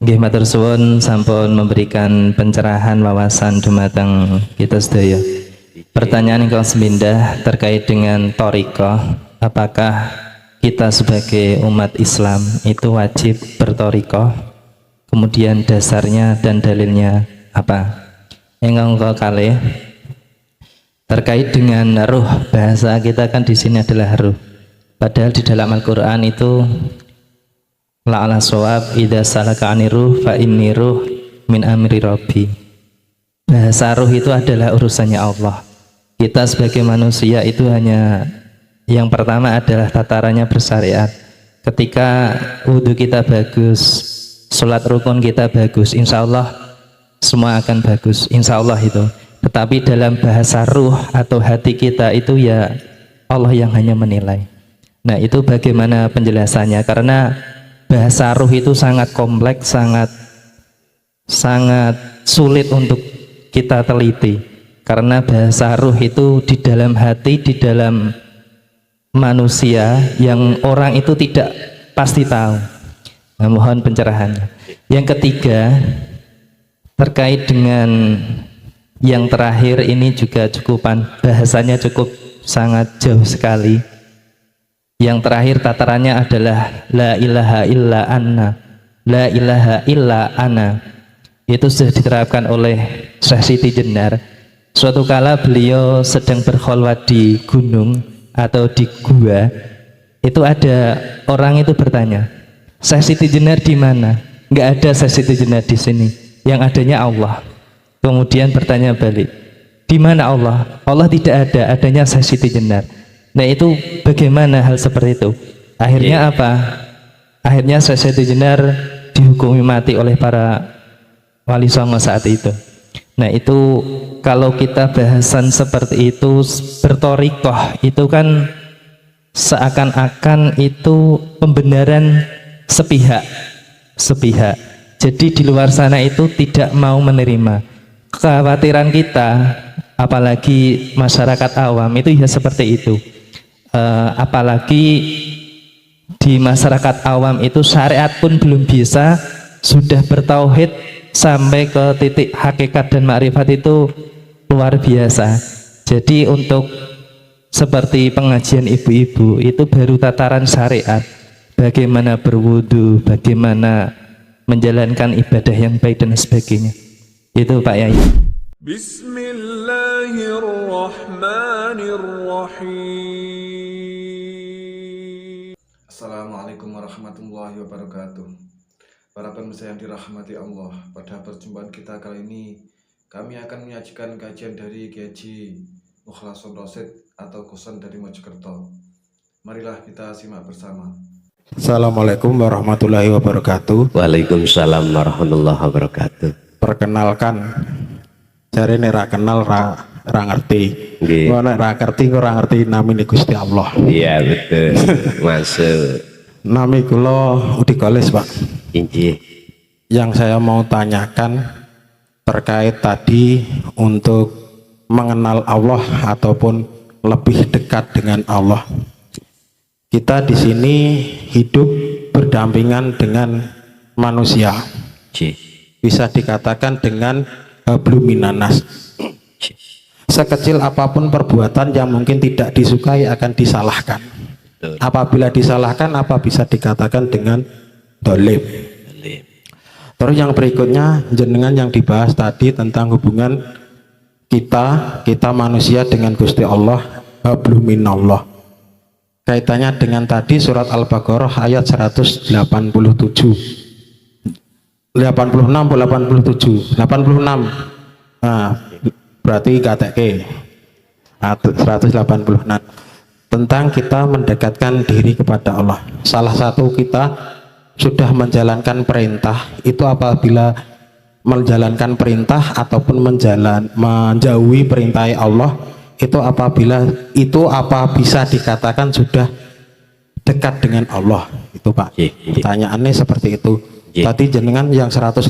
Nggih matur suwun sampun memberikan pencerahan wawasan dumateng kita sedaya. Pertanyaan ingkang semindah terkait dengan thariqah, apakah kita sebagai umat Islam itu wajib berthariqah? Kemudian dasarnya dan dalilnya apa? Ingkang kalih terkait dengan ruh, bahasa kita kan di sini adalah ruh. Padahal di dalam Al-Qur'an itu la'ala shawab idza salaka aniruh fa inni ruh min amri rabbi. Bahasa ruh itu adalah urusannya Allah. Kita sebagai manusia itu hanya yang pertama adalah tatarannya bersyariat. Ketika wudhu kita bagus, sholat rukun kita bagus, insya Allah semua akan bagus, insya Allah itu. Tetapi dalam bahasa ruh atau hati kita itu ya Allah yang hanya menilai. Nah itu bagaimana penjelasannya? Karena bahasa ruh itu sangat kompleks, sangat sulit untuk kita teliti. Karena bahasa ruh itu di dalam hati, di dalam manusia yang orang itu tidak pasti tahu. Nah, mohon pencerahannya. Yang ketiga, terkait dengan yang terakhir ini juga bahasanya cukup sangat jauh sekali. Yang terakhir tatarannya adalah la ilaha illa anna, la ilaha illa ana. Itu sudah diterapkan oleh Syekh Siti Jenar. Suatu kala beliau sedang berkholwat di gunung atau di gua, itu ada orang itu bertanya, Syekh Siti Jenar di mana? Nggak ada Syekh Siti Jenar di sini, yang adanya Allah. Kemudian bertanya balik, di mana Allah? Allah tidak ada, adanya Syekh Siti Jenar. Nah itu bagaimana hal seperti itu? Akhirnya apa? Akhirnya Syekh Siti Jenar dihukumi mati oleh para wali songo saat itu. Nah itu kalau kita bahasan seperti itu, berthariqah itu kan seakan-akan itu pembenaran sepihak. Jadi di luar sana itu tidak mau menerima. Kekhawatiran kita, apalagi masyarakat awam itu ya seperti itu. Apalagi di masyarakat awam itu syariat pun belum bisa, sudah bertauhid sampai ke titik hakikat dan makrifat itu luar biasa. Jadi untuk seperti pengajian ibu-ibu itu baru tataran syariat, bagaimana berwudu, bagaimana menjalankan ibadah yang baik dan sebagainya. Itu Pak Yai. Bismillahirrahmanirrahim. Assalamualaikum warahmatullahi wabarakatuh. Para pemirsa yang dirahmati Allah, pada perjumpaan kita kali ini kami akan menyajikan kajian dari Kiai Mukhlason Rosid atau Kuson dari Mojokerto. Marilah kita simak bersama. Assalamualaikum warahmatullahi wabarakatuh. Waalaikumsalam warahmatullahi wabarakatuh. Perkenalkan, jare nek ra kenal ra ngerti. Nggih. Nek ra ngerti kok ra ngerti namine Gusti Allah. Iya betul. Masuk. Nami kula Udi Golis, Pak. Injih. Yang saya mau tanyakan terkait tadi untuk mengenal Allah ataupun lebih dekat dengan Allah. Kita di sini hidup berdampingan dengan manusia. Bisa dikatakan dengan habluminanas. Sekecil apapun perbuatan yang mungkin tidak disukai akan disalahkan. Apabila disalahkan, apa bisa dikatakan dengan dolim. Terus yang berikutnya, jenengan yang dibahas tadi tentang hubungan kita manusia dengan Gusti Allah, habluminallah. Kaitannya dengan tadi surat Al-Baqarah ayat 187. 86 87 86. Nah, berarti KTK 186 tentang kita mendekatkan diri kepada Allah. Salah satu kita sudah menjalankan perintah itu apabila menjalankan perintah ataupun menjauhi perintah Allah itu apa bisa dikatakan sudah dekat dengan Allah itu Pak. Pertanyaannya seperti itu. Tadi jenengan yang 186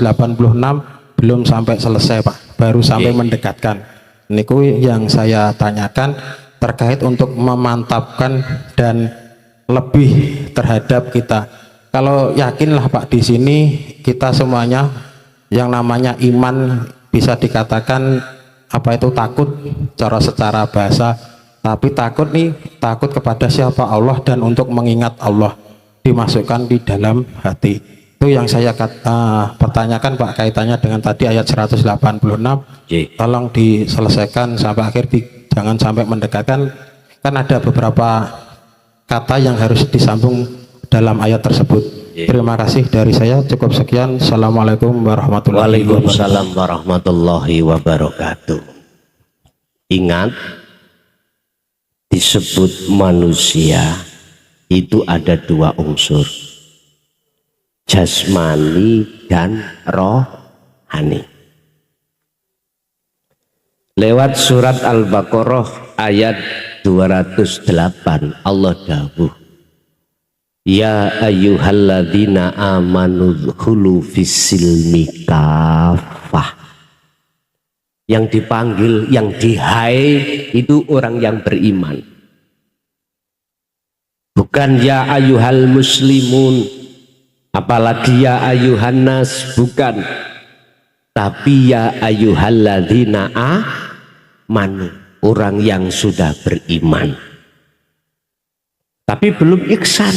belum sampai selesai Pak, baru sampai mendekatkan. Niku yang saya tanyakan terkait untuk memantapkan dan lebih terhadap kita kalau yakinlah Pak, di sini kita semuanya yang namanya iman bisa dikatakan apa itu takut secara bahasa, tapi takut nih, takut kepada siapa? Allah, dan untuk mengingat Allah dimasukkan di dalam hati. Itu yang saya pertanyakan Pak, kaitannya dengan tadi ayat 186. Tolong diselesaikan sampai akhir, jangan sampai mendekatkan, kan ada beberapa kata yang harus disambung dalam ayat tersebut. Terima kasih dari saya, cukup sekian. Assalamualaikum warahmatullahi wabarakatuh. Waalaikumsalam warahmatullahi wabarakatuh. Ingat, disebut manusia itu ada dua unsur, jasmani dan rohani. Lewat surat Al-Baqarah ayat 208 Allah dawuh, ya ayyuhalladzina amanu dzkhulu fis-silmi kafah. Yang dipanggil, yang dihai itu orang yang beriman, bukan ya ayyuhal muslimun, apalagi ya ayyuhan nas, bukan, tapi ya ayyuhalladzina amanu, orang yang sudah beriman tapi belum ihsan.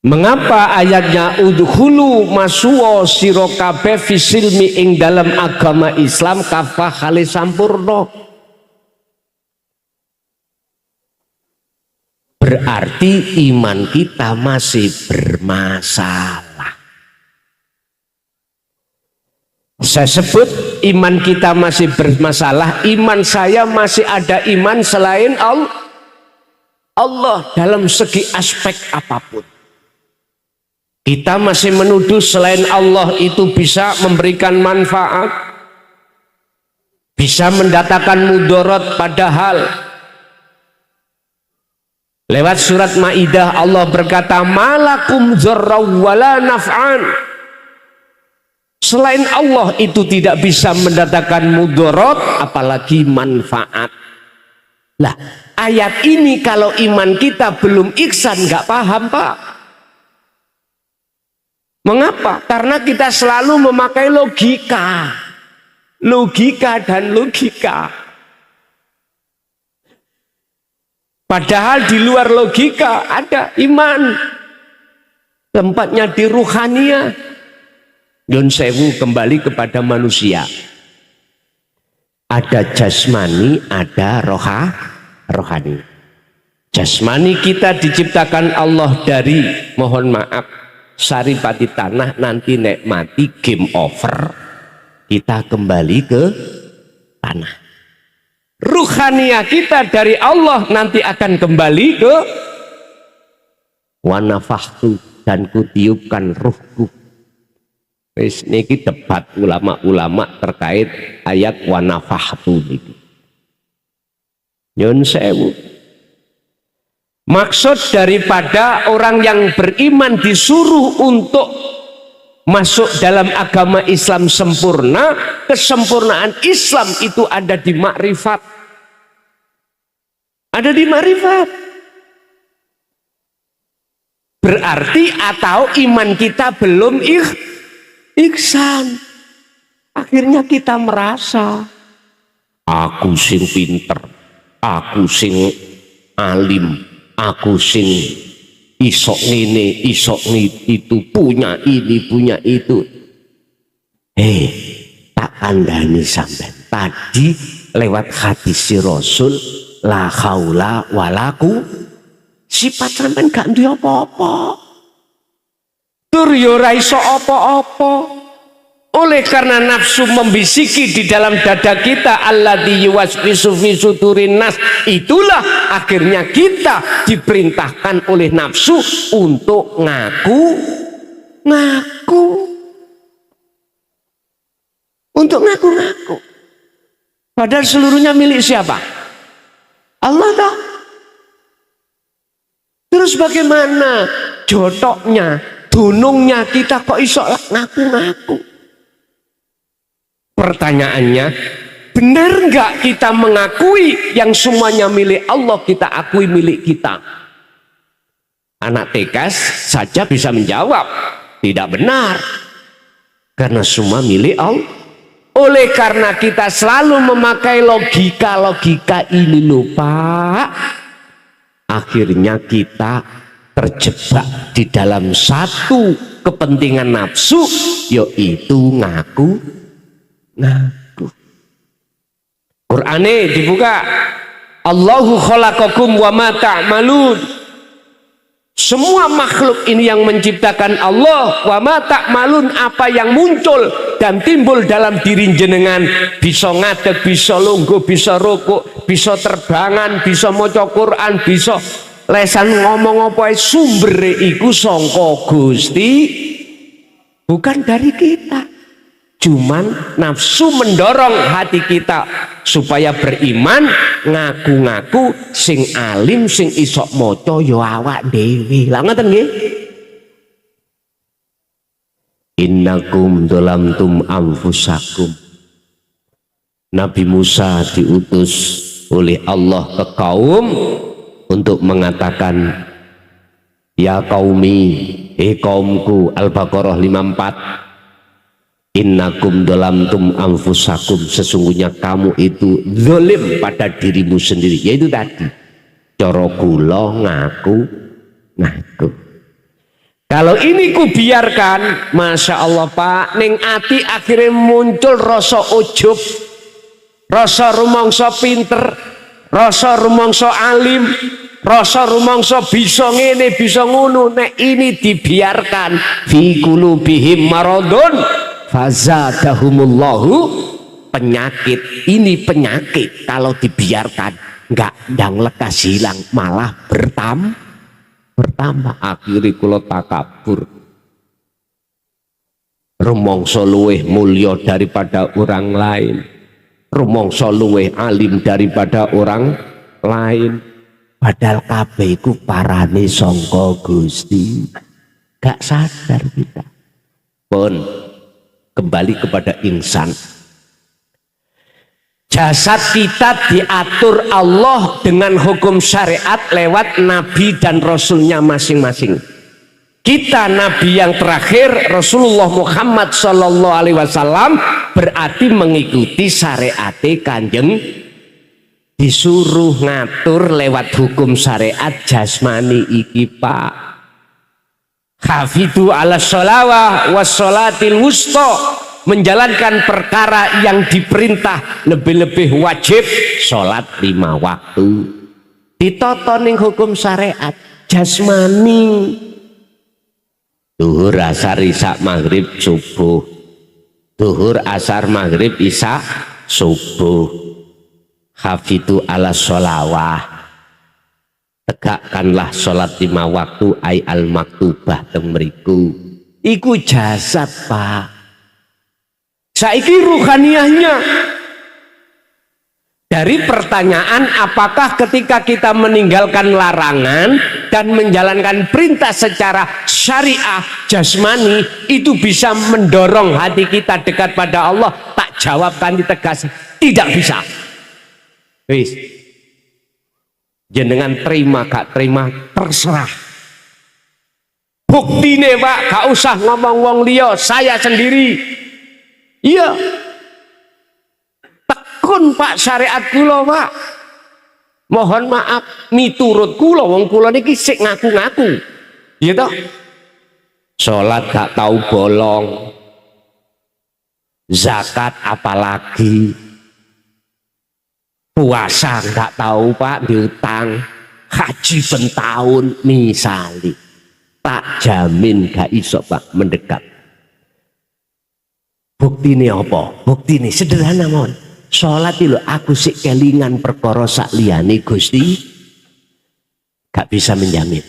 Mengapa ayatnya udkhulu masuwa sira kabeh fisilmi ing dalam agama Islam kafah hale sampurna? Berarti iman kita masih bermasalah. Saya sebut iman kita masih bermasalah, iman saya masih ada iman selain Allah dalam segi aspek apapun. Kita masih menuduh selain Allah itu bisa memberikan manfaat, bisa mendatangkan mudarat, padahal lewat surat Maidah Allah berkata malakum dzarraw wala naf'an. Selain Allah itu tidak bisa mendatangkan mudarat apalagi manfaat. Lah, ayat ini kalau iman kita belum ihsan nggak paham Pak. Mengapa? Karena kita selalu memakai logika dan logika. Padahal di luar logika ada iman, tempatnya di ruhaniyah. Yun sewu, kembali kepada manusia. Ada jasmani, ada rohani. Jasmani kita diciptakan Allah dari, mohon maaf, saripati tanah, nanti nek mati game over, kita kembali ke tanah. Ruhaniyah kita dari Allah nanti akan kembali ke wanafahtu, dan kutiupkan ruhku. Wis niki debat ulama-ulama terkait ayat wanafahtu niki. Nyun sewu. Maksud daripada orang yang beriman disuruh untuk masuk dalam agama Islam sempurna, kesempurnaan Islam itu ada di makrifat. Ada di makrifat. Berarti atau iman kita belum ihsan. Akhirnya kita merasa aku sing pinter, aku sing alim, aku sing isok ngene, isok itu, punya ini, punya itu. Tak kandhani sampean. Tadi lewat hadis si Rasul, la haula walaku, sifat sampean gak duwe apa-apa. Tur yo ora iso apa-apa. Oleh karena nafsu membisiki di dalam dada kita, alladzi yuwaswisu fi sudurin nas, itulah akhirnya kita diperintahkan oleh nafsu untuk ngaku, untuk ngaku. Padahal seluruhnya milik siapa? Allah toh. Terus bagaimana jotoknya, dunungnya kita kok iso ngaku-ngaku? Pertanyaannya, benar nggak kita mengakui yang semuanya milik Allah kita akui milik kita? Anak TK saja bisa menjawab, tidak benar. Karena semua milik Allah. Oleh karena kita selalu memakai logika-logika ini lupa, akhirnya kita terjebak di dalam satu kepentingan nafsu, yaitu ngaku. Qur'ane dibuka, Allahu khalaqakum wa ma ta'malun. Semua makhluk ini yang menciptakan Allah, wa ma ta'malun, apa yang muncul dan timbul dalam diri jenengan, bisa ngadeg, bisa lungguh, bisa rukuk, bisa terbangan, bisa maca Quran, bisa lesan ngomong apa, sumber iku sangka Gusti, bukan dari kita. Cuman nafsu mendorong hati kita supaya beriman, ngaku-ngaku sing alim, sing isok maca ya awak dhewe. Lah ngoten nggih. Innakum dolamtum anfusakum. Nabi Musa diutus oleh Allah ke kaum untuk mengatakan, ya qaumi, kaumku, Al-Baqarah 54. Innakum dolamtum anfusakum, sesungguhnya kamu itu zalim pada dirimu sendiri, yaitu tadi cara kula ngaku. Kalau ini ku biarkan, masya Allah Pak, ning ati akhirnya muncul rasa ujub, rasa rumangsa pinter, rasa rumangsa alim, rasa rumangsa bisa ngene bisa ngono. Nek ini dibiarkan, fi qulubihim maradun fazadahumullahu, penyakit ini penyakit kalau dibiarkan enggak ndang lekas hilang, malah bertambah. Akhirnya kula takabur, rumangsa luweh mulya daripada orang lain, rumangsa luweh alim daripada orang lain, padahal kabeh iku parane sangka Gusti. Gak sadar kita. Pun kembali kepada insan. Jasad kita diatur Allah dengan hukum syariat lewat nabi dan rasulnya masing-masing. Kita nabi yang terakhir Rasulullah Muhammad sallallahu alaihi wasallam berarti mengikuti syariat Kanjeng, disuruh ngatur lewat hukum syariat jasmani iki Pak. Hafidhu ala sholawah was sholatil wusta, menjalankan perkara yang diperintah, lebih-lebih wajib sholat 5 waktu. Ditoto ning hukum syariat jasmani, duhur asar isya maghrib subuh, duhur asar maghrib isya subuh. Hafidhu ala sholawah, tegakkanlah sholat 5 waktu ay al maktubah teng mriku. Iku jasad Pak. Saiki ruhaniyahnya. Dari pertanyaan apakah ketika kita meninggalkan larangan dan menjalankan perintah secara syariah jasmani itu bisa mendorong hati kita dekat pada Allah, tak jawabkan ditegas, tidak bisa. Wis, jenengan terima gak terima terserah. Buktine Pak, gak usah ngomong wong liya, saya sendiri. Iya, tekun Pak syariat kula Pak. Mohon maaf miturut kula, wong kula niki sik ngaku-ngaku. Iya toh? Salat gak tahu bolong, zakat apalagi, puasa nggak tahu Pak, diutang, haji pentahun misali, tak jamin gak iso Pak mendekat. Bukti ini apa? Bukti ini sederhana mon. Sholat itu aku sik kelingan perkara sak liyane Gusti, gak bisa menjamin.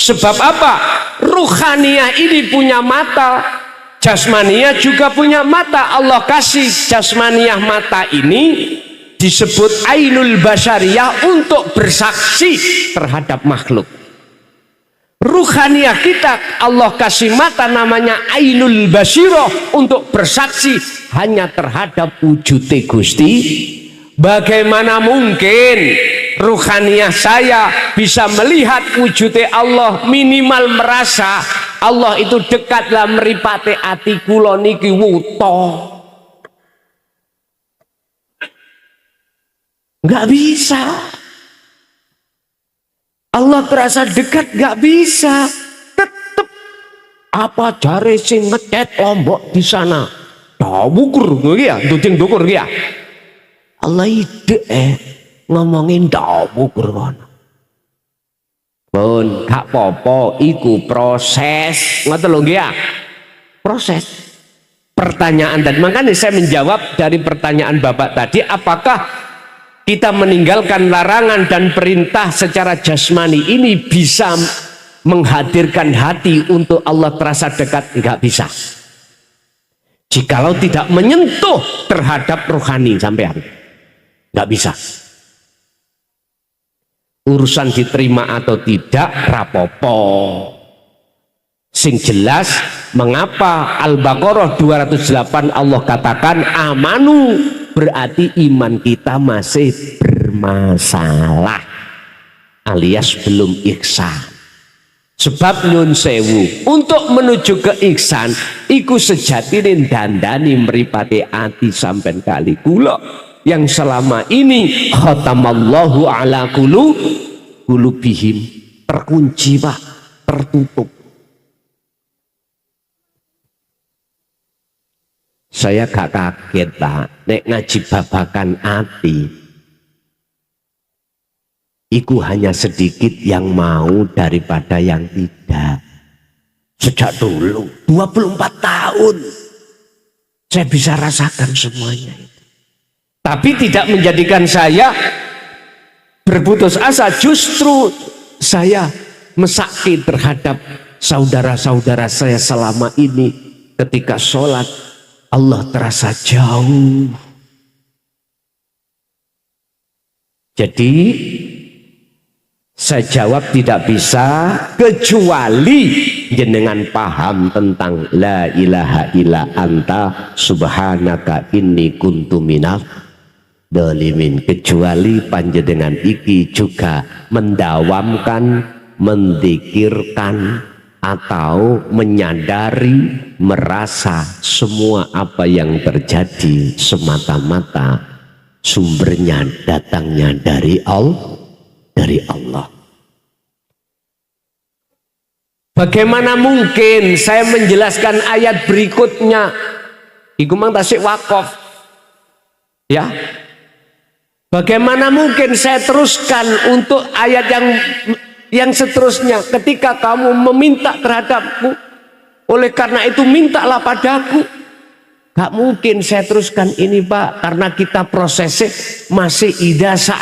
Sebab apa? Ruhaniyah ini punya mata, jasmaniyah juga punya mata. Allah kasih jasmaniyah mata ini disebut ainul basyariyah untuk bersaksi terhadap makhluk. Ruhaniyah kita Allah kasih mata namanya ainul basyirah untuk bersaksi hanya terhadap wujud Gusti. Bagaimana mungkin ruhaniyah saya bisa melihat wujudnya Allah, minimal merasa Allah itu dekat lah mripate ati kula niki wuta. Nggak bisa. Allah terasa dekat nggak bisa. Tetep apa jare sing ngecat Lombok di sana. Dawukur ya, nduding dukur ya. Allah ide ngomongin dawukur kono. Pun gak apa-apa iku proses. Ngoten lho nggih ya. Proses. Pertanyaan tadi, makanya saya menjawab dari pertanyaan Bapak tadi, apakah kita meninggalkan larangan dan perintah secara jasmani ini bisa menghadirkan hati untuk Allah terasa dekat? Enggak bisa. Jikalau tidak menyentuh terhadap rohani sampean, enggak bisa. Urusan diterima atau tidak rapopo. Sing jelas mengapa Al-Baqarah 208 Allah katakan amanu, berarti iman kita masih bermasalah alias belum ihsan. Sebab nyun sewu untuk menuju ke ihsan iku sejatine dandani mripate ati sampean kali kula yang selama ini khatamallahu ala qulubihim, terkunci Pak, tertutup. Saya gak kaget Pak nek ngaji babakan ati iku hanya sedikit yang mau daripada yang tidak. Sejak dulu 24 tahun saya bisa rasakan semuanya itu. Tapi tidak menjadikan saya berputus asa, justru saya mesaki terhadap saudara-saudara saya selama ini. Ketika sholat Allah terasa jauh. Jadi saya jawab tidak bisa kecuali jenengan paham tentang la ilaha illa anta subhanaka inni kuntu minal dzalimin, kecuali panjenengan iki juga mendawamkan, mendikirkan atau menyadari, merasa semua apa yang terjadi semata-mata sumbernya datangnya dari Allah. Bagaimana mungkin saya menjelaskan ayat berikutnya? Iku mang tasik wakaf. Ya. Bagaimana mungkin saya teruskan untuk ayat yang seterusnya? Ketika kamu meminta terhadapku, oleh karena itu mintalah padaku. Gak mungkin saya teruskan ini Pak, karena kita prosesnya masih idza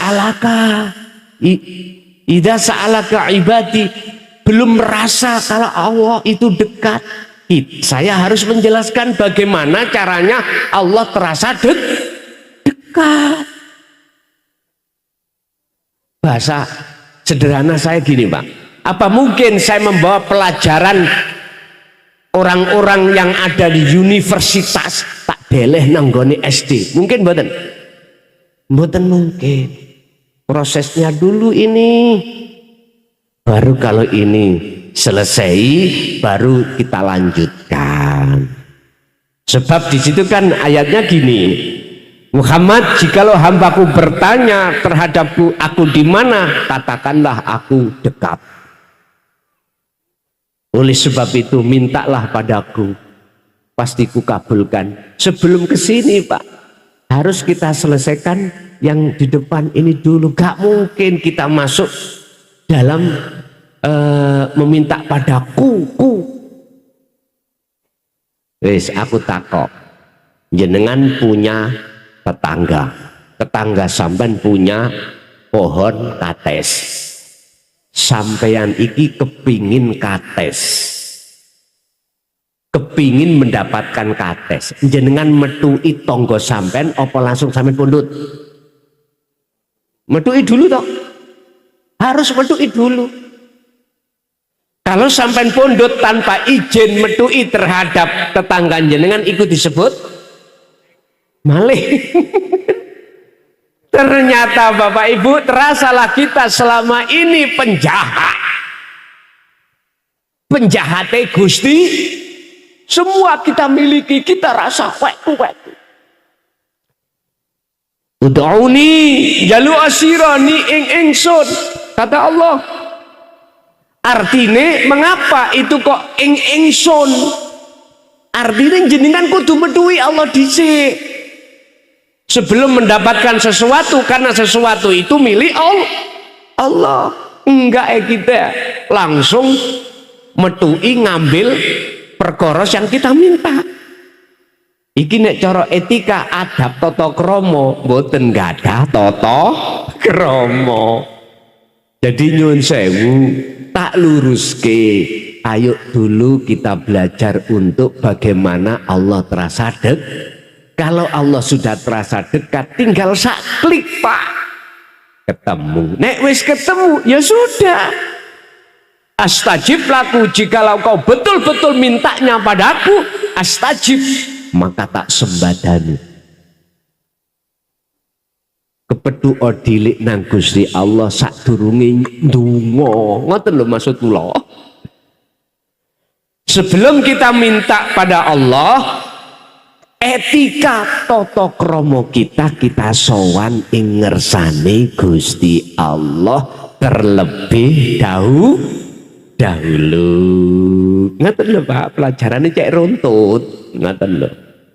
sa'alaka ibadi, belum merasa kalau Allah itu dekat. Saya harus menjelaskan bagaimana caranya Allah terasa dekat. Bahasa sederhana saya gini Pak, apa mungkin saya membawa pelajaran orang-orang yang ada di universitas tak deleh nanggone SD? Mungkin mboten? Mboten mungkin. Prosesnya dulu ini, baru kalau ini selesai baru kita lanjutkan. Sebab di situ kan ayatnya gini, Muhammad, jikalau hambaku bertanya terhadapku aku di mana, katakanlah aku dekat. Oleh sebab itu mintalah padaku, pasti ku kabulkan. Sebelum ke sini Pak, harus kita selesaikan yang di depan ini dulu. Gak mungkin kita masuk dalam meminta padaku. Wis aku takok, jenengan punya tetangga sampean punya pohon kates, sampean iki kepingin kates, kepingin mendapatkan kates, jenengan metui tonggo sampean apa langsung sampean pundut? Metui dulu toh, harus metui dulu. Kalau sampean pundut tanpa izin metui terhadap tetangga jenengan, ikut disebut malih. Ternyata Bapak Ibu, terasalah kita selama ini penjahatnya Gusti. Semua kita miliki, kita rasa kuek-kuek. Ud'uni jalu asirani ingsun, kata Allah. Artinya mengapa itu kok ingsun? Artinya jenengan kudu meduwi Allah dhisik sebelum mendapatkan sesuatu, karena sesuatu itu milik Allah. Enggak kita langsung metui ngambil perkara yang kita minta. Iki nek cara etika adab tata krama mboten gadah tata krama. Jadi nyuwun sewu tak luruske, ayo dulu kita belajar untuk bagaimana Allah terasa dekat. Kalau Allah sudah terasa dekat, tinggal sak klik Pak, ketemu. Nek wis ketemu ya sudah. Astajib laku, jikalau kau betul-betul mintanya padaku, astajib, maka tak sembadani. Kepedu odilik nang Gusti Allah sadurunge ndonga. Ngoten lho maksud kula. Sebelum kita minta pada Allah, etika tata krama kita sowan ing ngersane Gusti Allah terlebih dahulu. Ngaten lho Pak, pelajarannya cek runtut. Ngaten lho.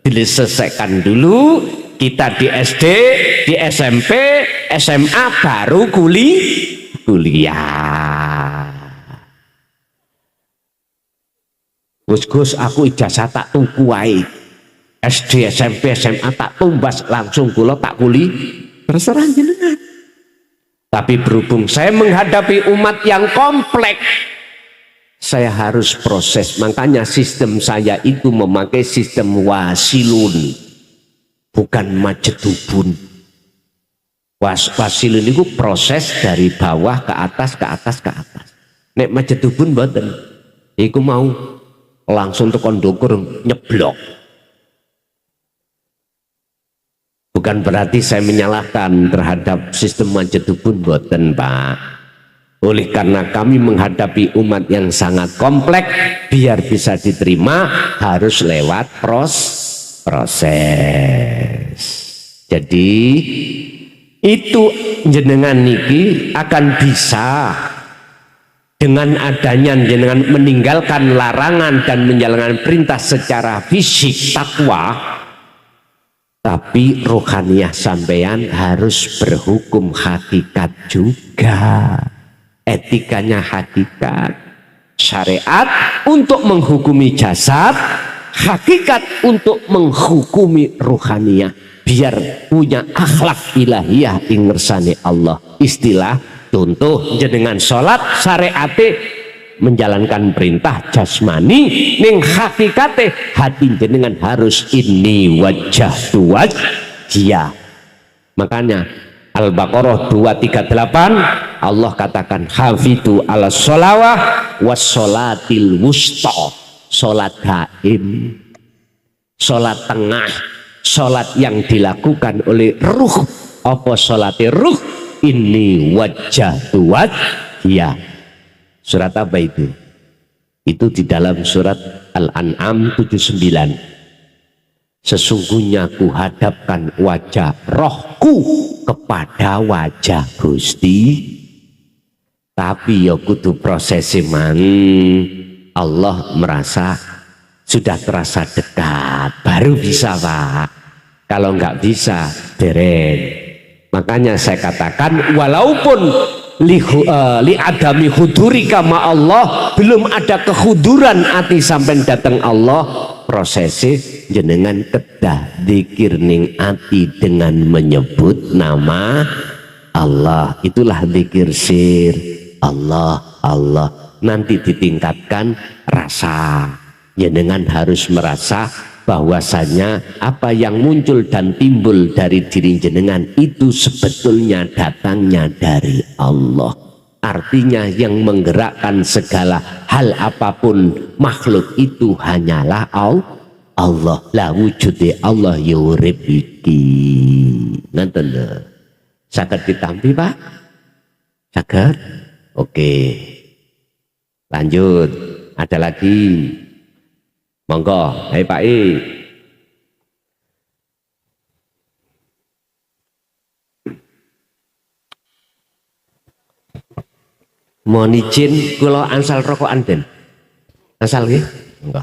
Diselesaikan dulu, kita di SD, di SMP, SMA, baru kuliah. Gus, aku ijazah tak tuku wae. SD, SMP, SMA tak tumbas, langsung kula tak kuliah. Terserah jenengan. Tapi berhubung saya menghadapi umat yang kompleks, saya harus proses. Makanya sistem saya itu memakai sistem wasilun, bukan majedubun. Wasilun itu proses dari bawah ke atas, ke atas, ke atas. Nek majedubun mboten. Iku mau langsung tekan ndukur nyeblok. Bukan berarti saya menyalahkan terhadap sistem majedubun, mboten Pak. Oleh karena kami menghadapi umat yang sangat kompleks, biar bisa diterima harus lewat proses. Jadi itu jenengan niki akan bisa dengan adanya jenengan meninggalkan larangan dan menjalankan perintah secara fisik takwa, tapi rohaniyah sampeyan harus berhukum hakikat juga. Etikanya hakikat, syariat untuk menghukumi jasad, hakikat untuk menghukumi ruhaniyah, biar punya akhlak ilahiyah ing ngersane Allah. Istilah contoh jenengan sholat syariate menjalankan perintah jasmani, ning hakikate hati jenengan harus ini wajah wajah. Makanya Al-Baqarah 238 Allah katakan hafidu ala sholawah was sholatil wusta, sholat gaib, sholat tengah, sholat yang dilakukan oleh ruh. Apa sholatnya ruh? Ini wajah wajah. Surat apa itu? Itu di dalam surat Al-An'am 79. Sesungguhnya kuhadapkan wajah rohku kepada wajah Gusti, tapi ya kudu prosesi man. Allah merasa sudah terasa dekat baru bisa Pak. Kalau nggak bisa deren. Makanya saya katakan walaupun li adami hudurika ma Allah, belum ada kehuduran hati sampai datang Allah, prosesi jenengan kedah dzikir ning ati dengan menyebut nama Allah. Itulah dzikir sir. Allah, Allah. Nanti ditingkatkan rasa. Jenengan harus merasa bahwasanya apa yang muncul dan timbul dari diri jenengan itu sebetulnya datangnya dari Allah. Artinya yang menggerakkan segala hal apapun makhluk itu hanyalah Allah. La wujudi Allah yurib iki. Nanten Saged ditampi Pak? Saged? Oke. Lanjut. Ada lagi. Monggo, hai Pak I. Mohon izin kula ansal rokokan den. Ansal nggih? Monggo.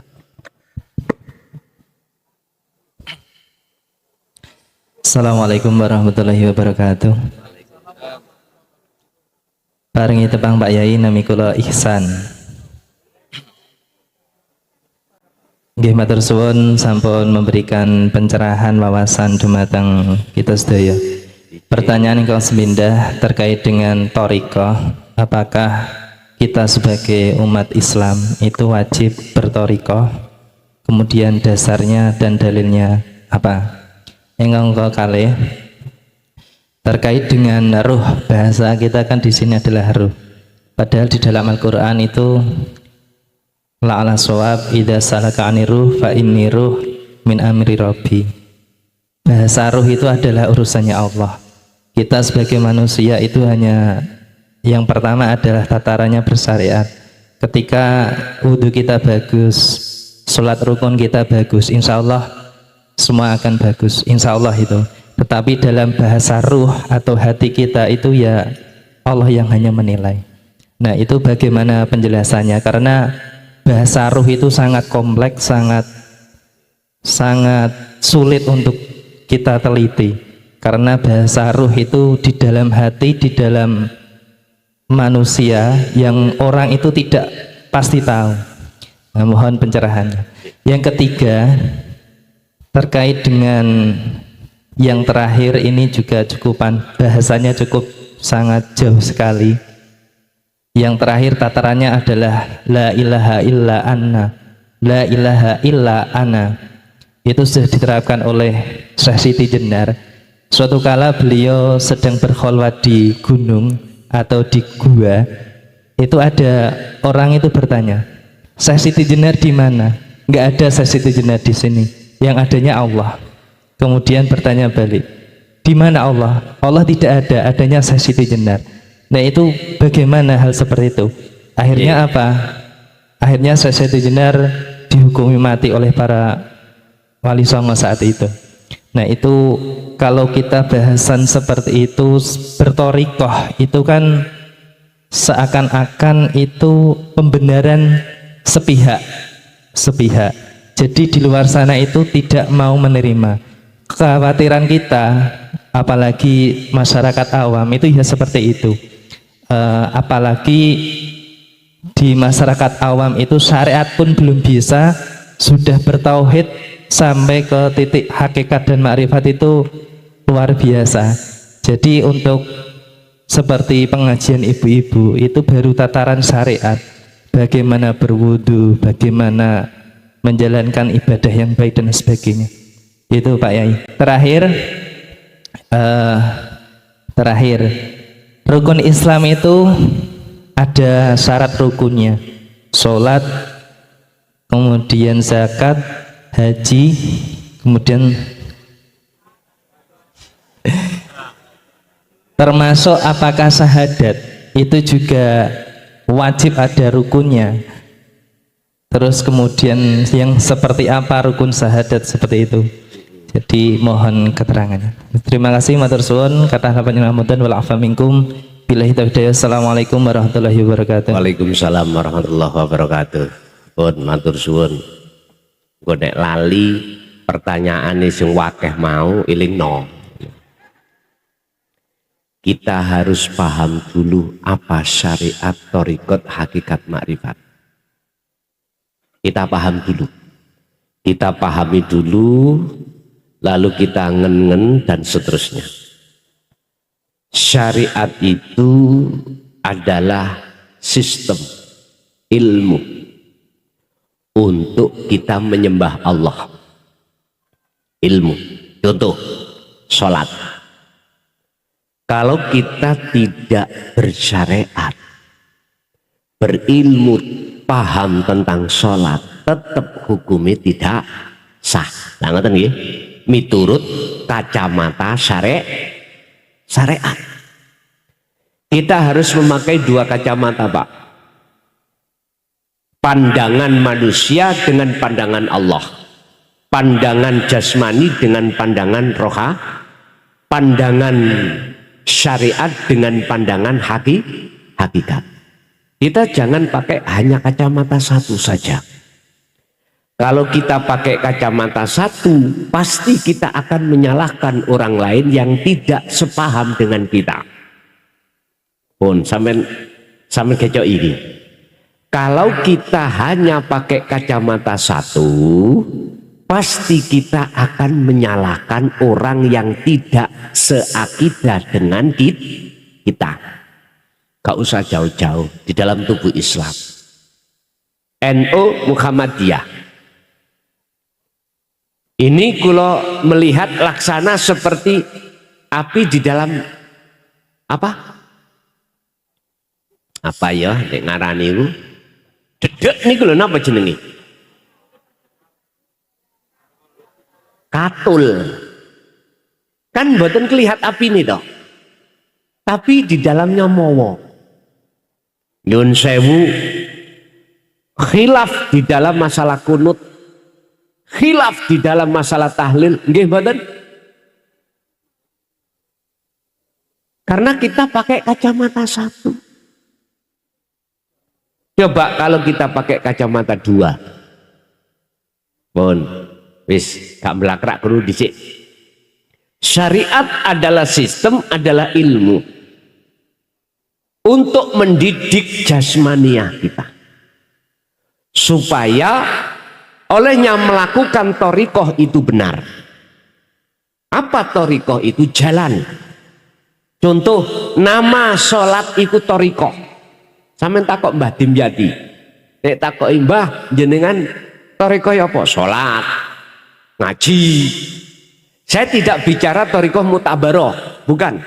Assalamualaikum warahmatullahi wabarakatuh. Paringi tepang Pak Yai, nami kula Ihsan. Nggih matur suwun sampun memberikan pencerahan wawasan dumateng kita sedaya. Pertanyaan ingkang semindah terkait dengan thariqah. Apakah kita sebagai umat Islam itu wajib berthariqah? Kemudian dasarnya dan dalilnya apa? Ingkang kalih terkait dengan ruh, bahasa kita kan di sini adalah ruh. Padahal di dalam Al-Qur'an itu la'ala shawab idza salaka aniruh fa inni ruh min amri rabbi. Bahasa ruh itu adalah urusannya Allah. Kita sebagai manusia itu hanya yang pertama adalah tatarannya bersyariat. Ketika wudhu kita bagus, sholat rukun kita bagus, insya Allah semua akan bagus, insya Allah itu. Tetapi dalam bahasa ruh atau hati kita itu ya Allah yang hanya menilai. Nah itu bagaimana penjelasannya? Karena bahasa ruh itu sangat kompleks, sangat sulit untuk kita teliti. Karena bahasa ruh itu di dalam hati, di dalam manusia yang orang itu tidak pasti tahu. Nah, mohon pencerahannya. Yang ketiga, terkait dengan yang terakhir ini juga bahasanya cukup sangat jauh sekali. Yang terakhir tatarannya adalah la ilaha illa anna. La ilaha illa ana. Itu sudah diterapkan oleh Syekh Siti Jenar. Suatu kala beliau sedang berkholwat di gunung atau di gua. Itu ada orang itu bertanya, Syekh Siti Jenar di mana? Nggak ada Syekh Siti Jenar di sini. Yang adanya Allah. Kemudian bertanya balik, di mana Allah? Allah tidak ada, adanya Syekh Siti Jenar. Nah itu bagaimana hal seperti itu? Akhirnya apa? Akhirnya Syekh Siti Jenar dihukumi mati oleh para wali songo saat itu. Nah itu kalau kita bahasan seperti itu, berthariqah itu kan seakan-akan itu pembenaran sepihak. Jadi di luar sana itu tidak mau menerima. Kekhawatiran kita, apalagi masyarakat awam itu ya seperti itu. Apalagi di masyarakat awam itu syariat pun belum bisa, sudah bertauhid sampai ke titik hakikat dan makrifat itu luar biasa. Jadi untuk seperti pengajian ibu-ibu itu baru tataran syariat, bagaimana berwudu, bagaimana menjalankan ibadah yang baik dan sebagainya. Itu Pak Yai. Terakhir rukun Islam itu ada syarat rukunnya, sholat, kemudian zakat, haji, kemudian termasuk apakah syahadat itu juga wajib ada rukunnya. Terus kemudian yang seperti apa rukun syahadat seperti itu. Jadi mohon keterangannya. Terima kasih matur suwun kata panjenengan wal afa minkum. Billahi taufiq. Assalamualaikum warahmatullahi wabarakatuh. Waalaikumsalam warahmatullahi wabarakatuh. Pun matur suwun. Gue nek lali pertanyaan sing wakeh mau ilingno. Kita harus paham dulu apa syariat, thariqat, hakikat, makrifat. Kita paham dulu. Kita pahami dulu, lalu kita ngen-ngen dan seterusnya. Syariat itu adalah sistem ilmu untuk kita menyembah Allah. Ilmu. Contoh, sholat. Kalau kita tidak bersyariat, berilmu, paham tentang sholat, tetap hukumnya tidak sah. Nah, ngoten nggih, miturut kacamata syariat. syariat. Kita harus memakai dua kacamata, Pak. Pandangan manusia dengan pandangan Allah. Pandangan jasmani dengan pandangan roha. Pandangan syariat dengan pandangan hakikat. Kita jangan pakai hanya kacamata satu saja. Kalau kita pakai kacamata satu, pasti kita akan menyalahkan orang lain yang tidak sepaham dengan kita. Pun sampean kecok ini. Kalau kita hanya pakai kacamata satu, pasti kita akan menyalahkan orang yang tidak seakidah dengan kita. Gak usah jauh-jauh di dalam tubuh Islam. NU Muhammadiyah. Ini kalau melihat laksana seperti api di dalam apa? Apa ya? Nek ngarani iku. Dedek niku lho napa jenenge? Katul. Kan mboten kelihat api ini toh. Tapi di dalamnya mowo. Nyun sewu. Khilaf di dalam masalah kunut. Khilaf di dalam masalah tahlil, nggih mboten? Karena kita pakai kacamata satu. Coba kalau kita pakai kacamata dua. Pun, wis gak melakrak kudu dhisik. Syariat adalah sistem, adalah ilmu untuk mendidik jasmaniah kita. Supaya olehnya melakukan thariqah itu benar. Apa thariqah itu? Jalan. Contoh, nama sholat itu thariqah. Sampeyan takok Mbah Dimyati. Nek takoki Mbah jenengan thariqah apa? Sholat, ngaji. Saya tidak bicara thariqah mutabaroh, bukan.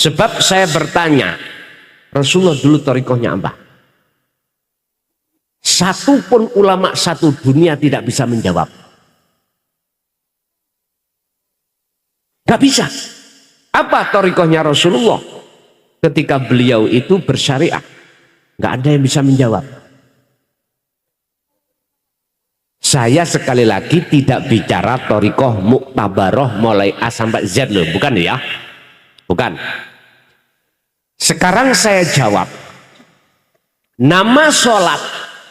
Sebab saya bertanya, Rasulullah dulu thariqahnya apa? Satu pun ulama satu dunia tidak bisa menjawab. Gak bisa. Apa thariqahnya Rasulullah ketika beliau itu bersyariah? Gak ada yang bisa menjawab. Saya sekali lagi tidak bicara thariqah muktabaroh mulai A sampai Z loh, bukan ya? Bukan. Sekarang saya jawab. Nama sholat,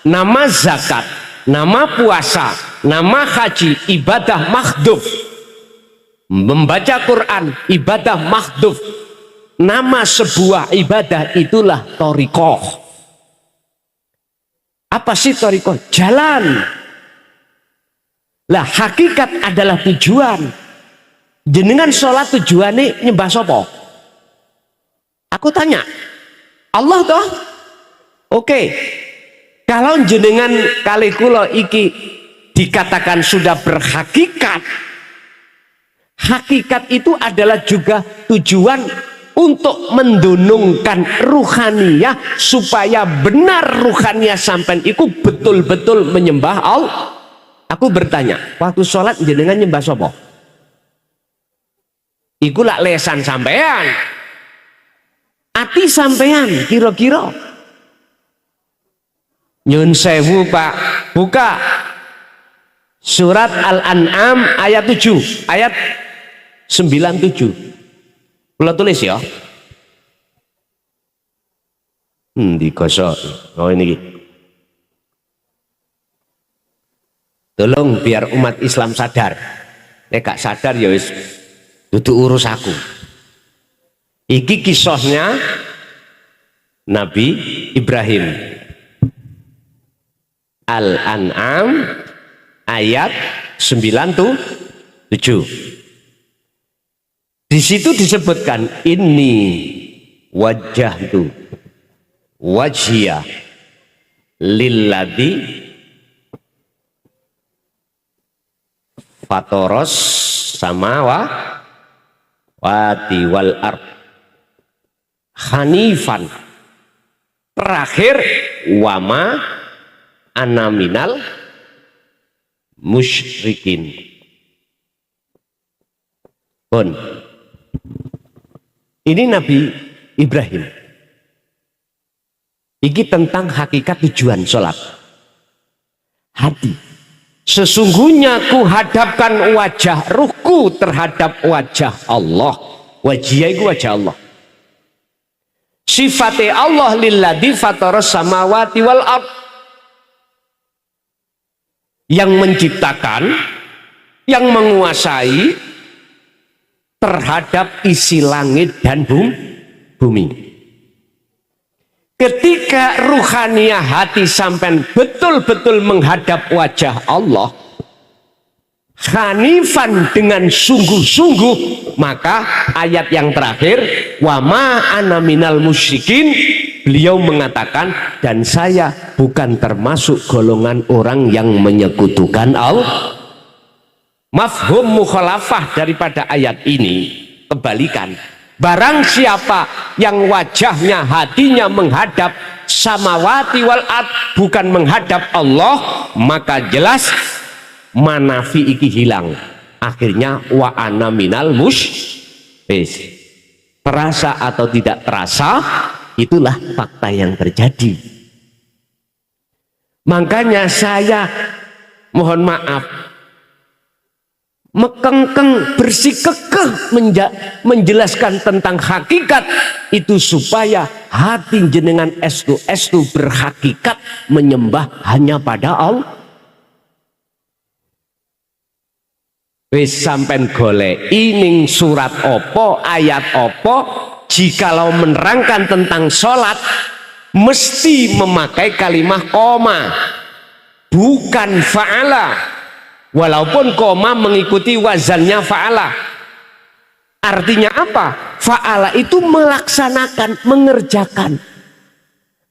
nama zakat, nama puasa, nama haji, ibadah makhduf. Membaca Quran, ibadah makhduf. Nama sebuah ibadah itulah thariqah. Apa sih thariqah? Jalan. Lah hakikat adalah tujuan. Jenengan sholat tujuannya nyembah sapa? Aku tanya. Allah toh? Oke. Kalau jenengan kali kula iki dikatakan sudah berhakikat, hakikat itu adalah juga tujuan untuk mendunungkan ruhaniyah supaya benar ruhaniyah sampean itu betul-betul menyembah Allah. Aku bertanya, waktu sholat jenengan nyembah sapa? Iku lak lesan sampean, ati sampean kira-kira. Nyun sewu Pak, buka surat Al-An'am ayat 7, ayat 97. Kula tulis ya. Digosok. Oh ini. Tolong biar umat Islam sadar. Nek gak sadar ya wis dudu urus aku. Iki kisahnya Nabi Ibrahim. Al-An'am ayat 97. Di situ disebutkan inni wajjahtu wajhiya lilladzi fatoros samawati wal ard hanifan. Terakhir wama ana minal musyrikin. Pun Ini Nabi Ibrahim. Ini tentang hakikat tujuan sholat. Hati. Sesungguhnya ku hadapkan wajah ruhku terhadap wajah Allah. Wajah itu wajah Allah. Sifatnya Allah lilladzi fataras samawati wal ard. Yang menciptakan, yang menguasai terhadap isi langit dan bumi. Ketika ruhaniah hati sampai betul-betul menghadap wajah Allah, hanifan dengan sungguh-sungguh, maka ayat yang terakhir, wa ma ana minal musyrikin, beliau mengatakan, dan saya bukan termasuk golongan orang yang menyekutukan Allah. Mafhum mukhalafah daripada ayat ini kebalikan. Barang siapa yang wajahnya, hatinya menghadap samawati wal ard, bukan menghadap Allah, maka jelas manafi iki hilang. Akhirnya wa ana minal terasa atau tidak terasa, itulah fakta yang terjadi. Makanya saya mohon maaf, mekengkeng bersikekeh menjelaskan tentang hakikat itu supaya hati jenengan estu berhakikat menyembah hanya pada Allah. Wis sampen golek ining surat opo, ayat opo, jikalau menerangkan tentang sholat mesti memakai kalimat koma, bukan fa'ala. Walaupun koma mengikuti wazannya fa'ala. Artinya apa? Fa'ala itu melaksanakan, mengerjakan.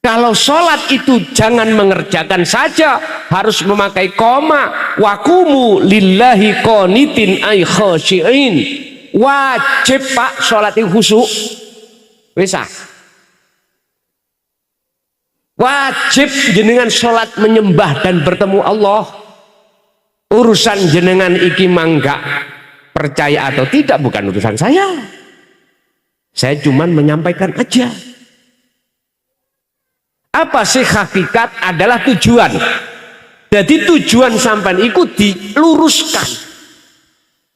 Kalau sholat itu jangan mengerjakan saja, harus memakai koma. Wakumu lillahi qanitin ay khashi'in. Wajib pak sholat itu khusyuk. Bisa. Wajib jenengan sholat menyembah dan bertemu Allah. Urusan jenengan iki mangga percaya atau tidak bukan urusan saya. Saya cuman menyampaikan aja. Apa sih hakikat adalah tujuan. Jadi tujuan sampai ikut diluruskan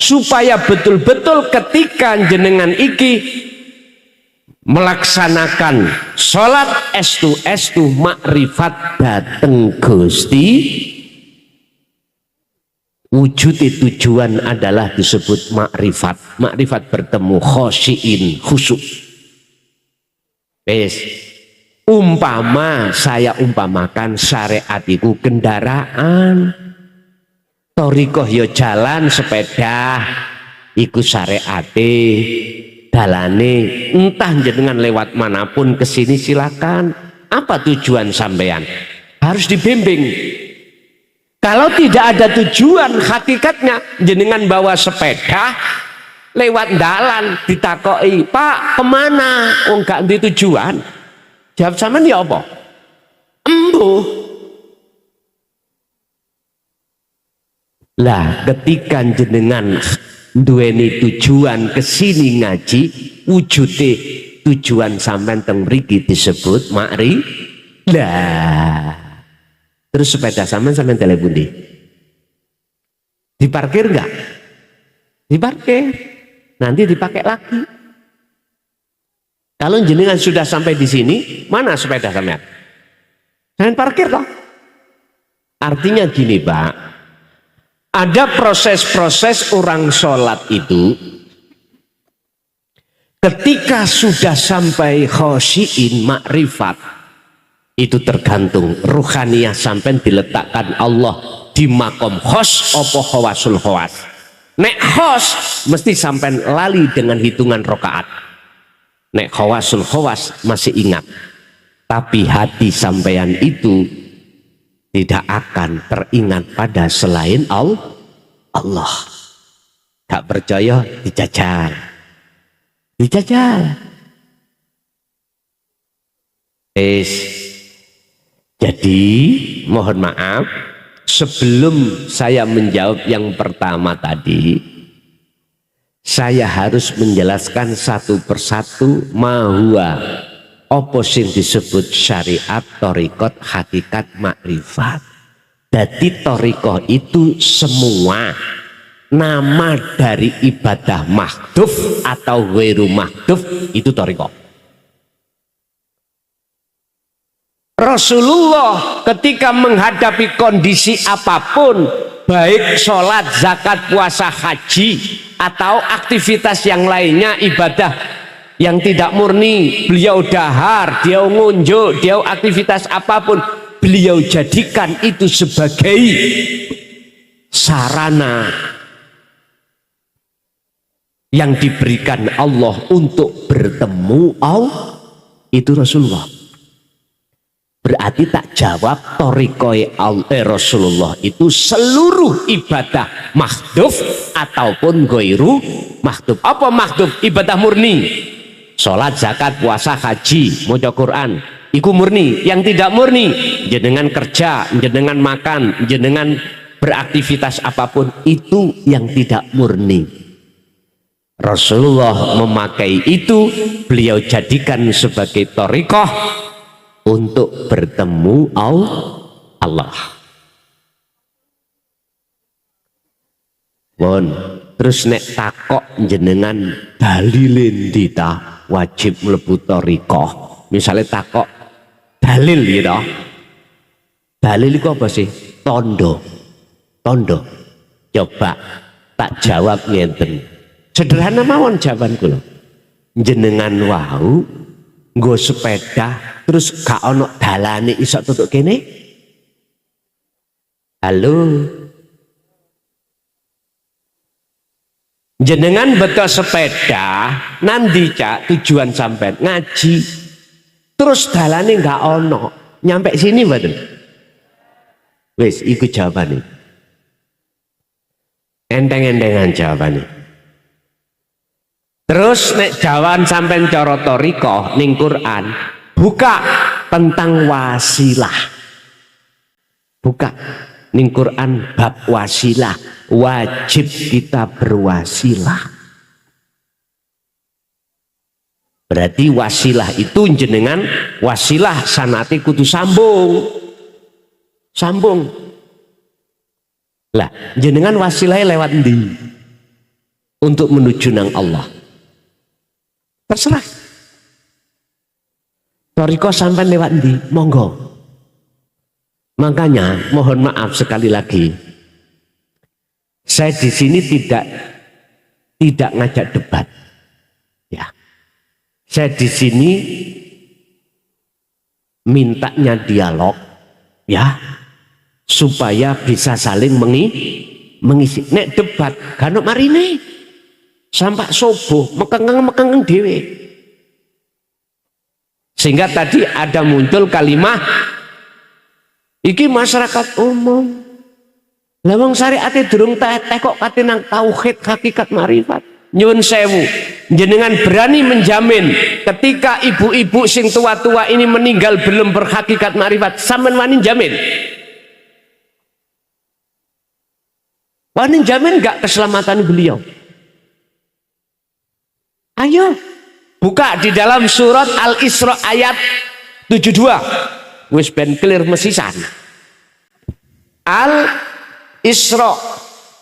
supaya betul-betul ketika jenengan iki melaksanakan sholat estu makrifat dateng Gusti. Wujud tujuan adalah disebut makrifat. Makrifat bertemu khosyiin, khusyuk. Umpama saya umpamakan syariat itu kendaraan. Torikoh yo jalan sepeda, iku syariate, dalane, entah jenengan lewat manapun kesini silakan. Apa tujuan sampean? Harus dibimbing. Kalau tidak ada tujuan, hakikatnya jenengan bawa sepeda lewat dalan ditakoi, Pak kemana? Oh enggak di tujuan. Jawab sampean ya apa? Embuh. Lah ketika jenengan duweni tujuan kesini ngaji, wujude tujuan sampean teng mriki disebut makri. Lah terus sepeda sampean telepon diparkir enggak? Diparkir, nanti dipakai lagi. Kalau jenengan sudah sampai di sini, mana sepeda sampean? Sampean parkir toh. Artinya gini Pak, ada proses-proses orang sholat itu ketika sudah sampai khosyiin makrifat, itu tergantung ruhaniyah sampai diletakkan Allah di makom khos opo khawasul khawas. Nek khos mesti sampai lali dengan hitungan rokaat. Nek khawasul khawas masih ingat. Tapi hati sampean itu tidak akan teringat pada selain Allah. Gak percaya dijajal. Jadi mohon maaf, sebelum saya menjawab yang pertama tadi, saya harus menjelaskan satu persatu mahua apa sing disebut syariat, thariqat, hakikat, makrifat. Jadi thariqah itu semua nama dari ibadah mahdhuf atau ghairu mahdhuf, itu thariqah. Rasulullah ketika menghadapi kondisi apapun, baik sholat, zakat, puasa, haji, atau aktivitas yang lainnya, ibadah yang tidak murni, beliau dahar, dia ngunjuk, dia aktivitas apapun, beliau jadikan itu sebagai sarana yang diberikan Allah untuk bertemu Allah. Itu Rasulullah. Berarti tak jawab thariqah Rasulullah itu seluruh ibadah mahdhuf ataupun ghairu mahdhuf. Apa mahdhuf? Ibadah murni. Salat, zakat, puasa, haji, maca Quran. Iku murni. Yang tidak murni, jenengan kerja, jenengan makan, jenengan beraktivitas apapun, itu yang tidak murni. Rasulullah memakai itu, beliau jadikan sebagai thariqah untuk bertemu Allah. Bon, terus nek takok jenengan dalilin dita wajib mlebu thariqah. Misalnya takok dalil gitu. Dalil itu apa sih? Tondo. Coba tak jawab ngenten. Sederhana mawon jawabanku lho. Jenengan wau nggo sepeda terus gak ono dalane iso tutuk kene. Halo. Jenengan betul sepeda nanti cak tujuan sampai ngaji. Terus dalane gak ono. Nyampe sini mboten? Wis iku jawabane. Enteng-entengan jawabane. Terus nek jawaban sampean cara thariqah ning Quran, buka tentang wasilah. Buka ning Quran bab wasilah, wajib kita berwasilah. Berarti wasilah itu jenengan wasilah sanate kudu sambung. Lah, jenengan wasilahnya lewat ndi? Untuk menuju nang Allah. Terserah. Thariqah sampai lewat ndi? Monggo. Makanya mohon maaf sekali lagi, saya di sini tidak ngajak debat. Ya, saya di sini mintanya dialog, ya, supaya bisa saling mengisi. Nek debat, kan marine. Sampai subuh mekengeng dewe. Sehingga tadi ada muncul kalimat iki masyarakat umum. Lah wong syariate durung teteh kok kate nang tauhid hakikat marifat. Nyuwun sewu, jenengan berani menjamin ketika ibu-ibu sing tua-tua ini meninggal belum berhakikat marifat, sampean wani jamin? Wani jamin enggak keselamatan beliau? Ayo buka di dalam surat Al-Isra ayat 72. Wis ben clear mesisan. Al-Isra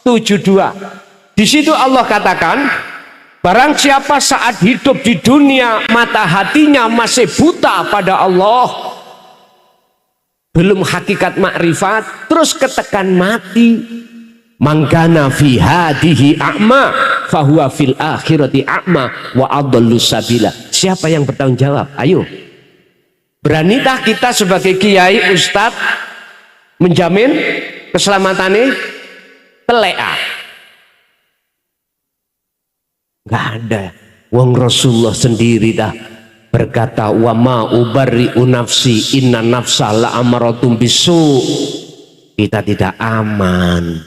72. Di situ Allah katakan, barang siapa saat hidup di dunia mata hatinya masih buta pada Allah, belum hakikat makrifat, terus ketekan mati, mangkana fi hadihi a'ma fahuwa fil akhirati a'ma wa adallu sabila. Siapa yang bertanggung jawab? Ayo, beranitah kita sebagai kiai ustadz menjamin keselamatannya? Telea nggak ada. Wong Rasulullah sendiri dah berkata, wa ma ubarri'u nafsi inna nafsa la amaratum bisu. Kita tidak aman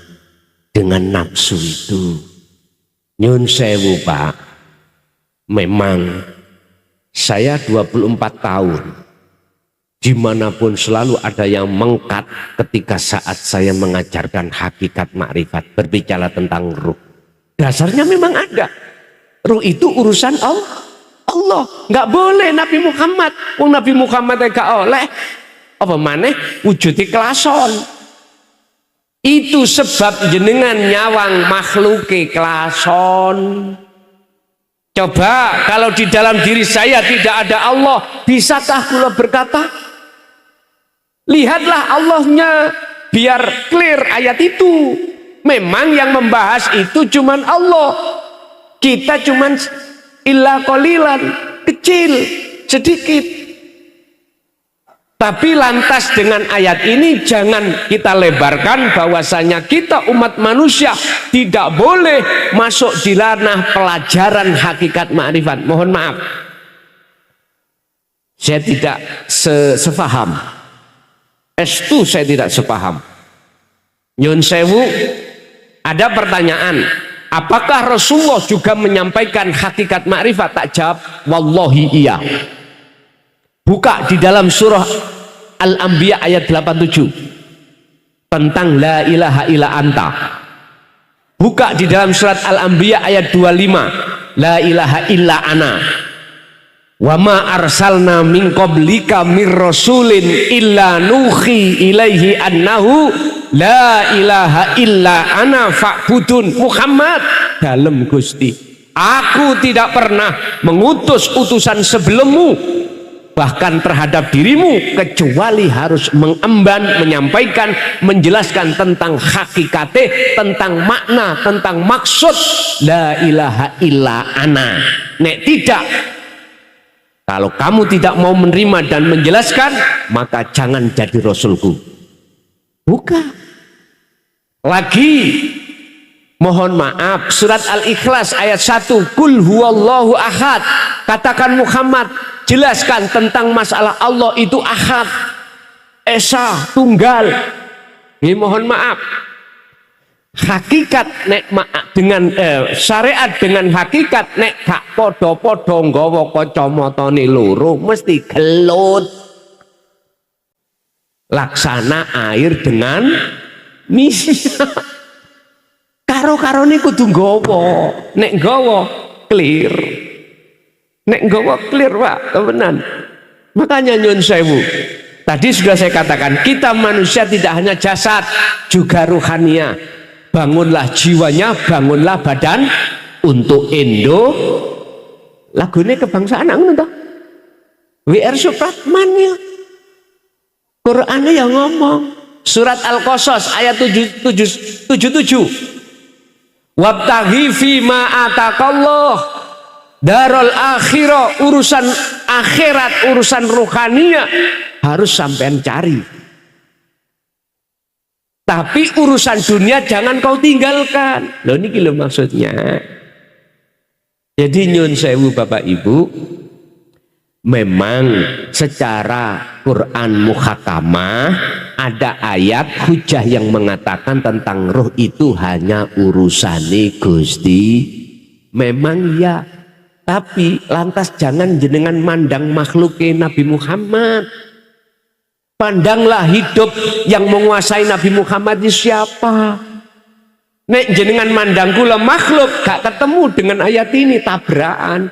dengan nafsu itu. Nyun sewu Pak, memang saya 24 tahun dimanapun selalu ada yang mengkat ketika saat saya mengajarkan hakikat makrifat, berbicara tentang ruh. Dasarnya memang ada. Ruh itu urusan Allah. Nggak boleh Nabi Muhammad. Nabi Muhammad gak oleh. Apa maneh wujudi kelason. Itu sebab jenengan nyawang makhluke kelason. Coba kalau di dalam diri saya tidak ada Allah, bisakah kula berkata? Lihatlah Allahnya, biar clear ayat itu. Memang yang membahas itu cuman Allah. Kita cuman illa qalilan, kecil, sedikit. Tapi lantas dengan ayat ini jangan kita lebarkan bahwasanya kita umat manusia tidak boleh masuk di ranah pelajaran hakikat ma'rifat. Mohon maaf, saya tidak sefaham. Estu saya tidak sepaham. Nyun sewu, ada pertanyaan, apakah Rasulullah juga menyampaikan hakikat ma'rifat? Tak jawab, wallahi iya. Buka di dalam surah Al-Anbiya ayat 87 tentang la ilaha illa anta. Buka di dalam surat Al-Anbiya ayat 25, la ilaha illa ana. Wa ma arsalna min qablika mir rasulin illa nuhi ilaihi annahu la ilaha illa ana fa'budun. Muhammad, dalem Gusti, aku tidak pernah mengutus utusan sebelummu bahkan terhadap dirimu kecuali harus mengemban, menyampaikan, menjelaskan tentang hakikate, tentang makna, tentang maksud la ilaha illa ana. Nek tidak, kalau kamu tidak mau menerima dan menjelaskan, maka jangan jadi rasulku. Buka lagi, mohon maaf, surat Al-Ikhlas ayat 1, kul huwallahu ahad. Katakan Muhammad, jelaskan tentang masalah Allah itu ahad, esa, tunggal. Mohon maaf, hakikat nek dengan syariat dengan hakikat nek gak podo-podo nggawa kacamatane loro mesti gelut. Laksana air dengan misi. Karo-karone kudu nggawa. Nek nggawa clear. Nek nggawa clear, Pak, temenan. Makanya nyun sewu, tadi sudah saya katakan, kita manusia tidak hanya jasad, juga ruhania. Bangunlah jiwanya, bangunlah badan untuk Indo. Lagunya kebangsaan ngono toh. WR Supratman ya. Qur'annya yang ngomong. Surat Al-Qasas ayat 77. Wabtaghi fima atakallah darul akhirah, urusan akhirat, urusan rohania harus sampean cari. Tapi urusan dunia jangan kau tinggalkan. Loh ini lho maksudnya. Jadi nyun sewu Bapak Ibu, memang secara Quran muhakamah ada ayat hujah yang mengatakan tentang roh itu hanya urusane Gusti. Memang ya. Tapi lantas jangan jenengan mandang makhluknya Nabi Muhammad. Pandanglah hidup yang menguasai Nabi Muhammad itu siapa. Nek jenengan mandang kula makhluk gak ketemu dengan ayat ini, tabrakan.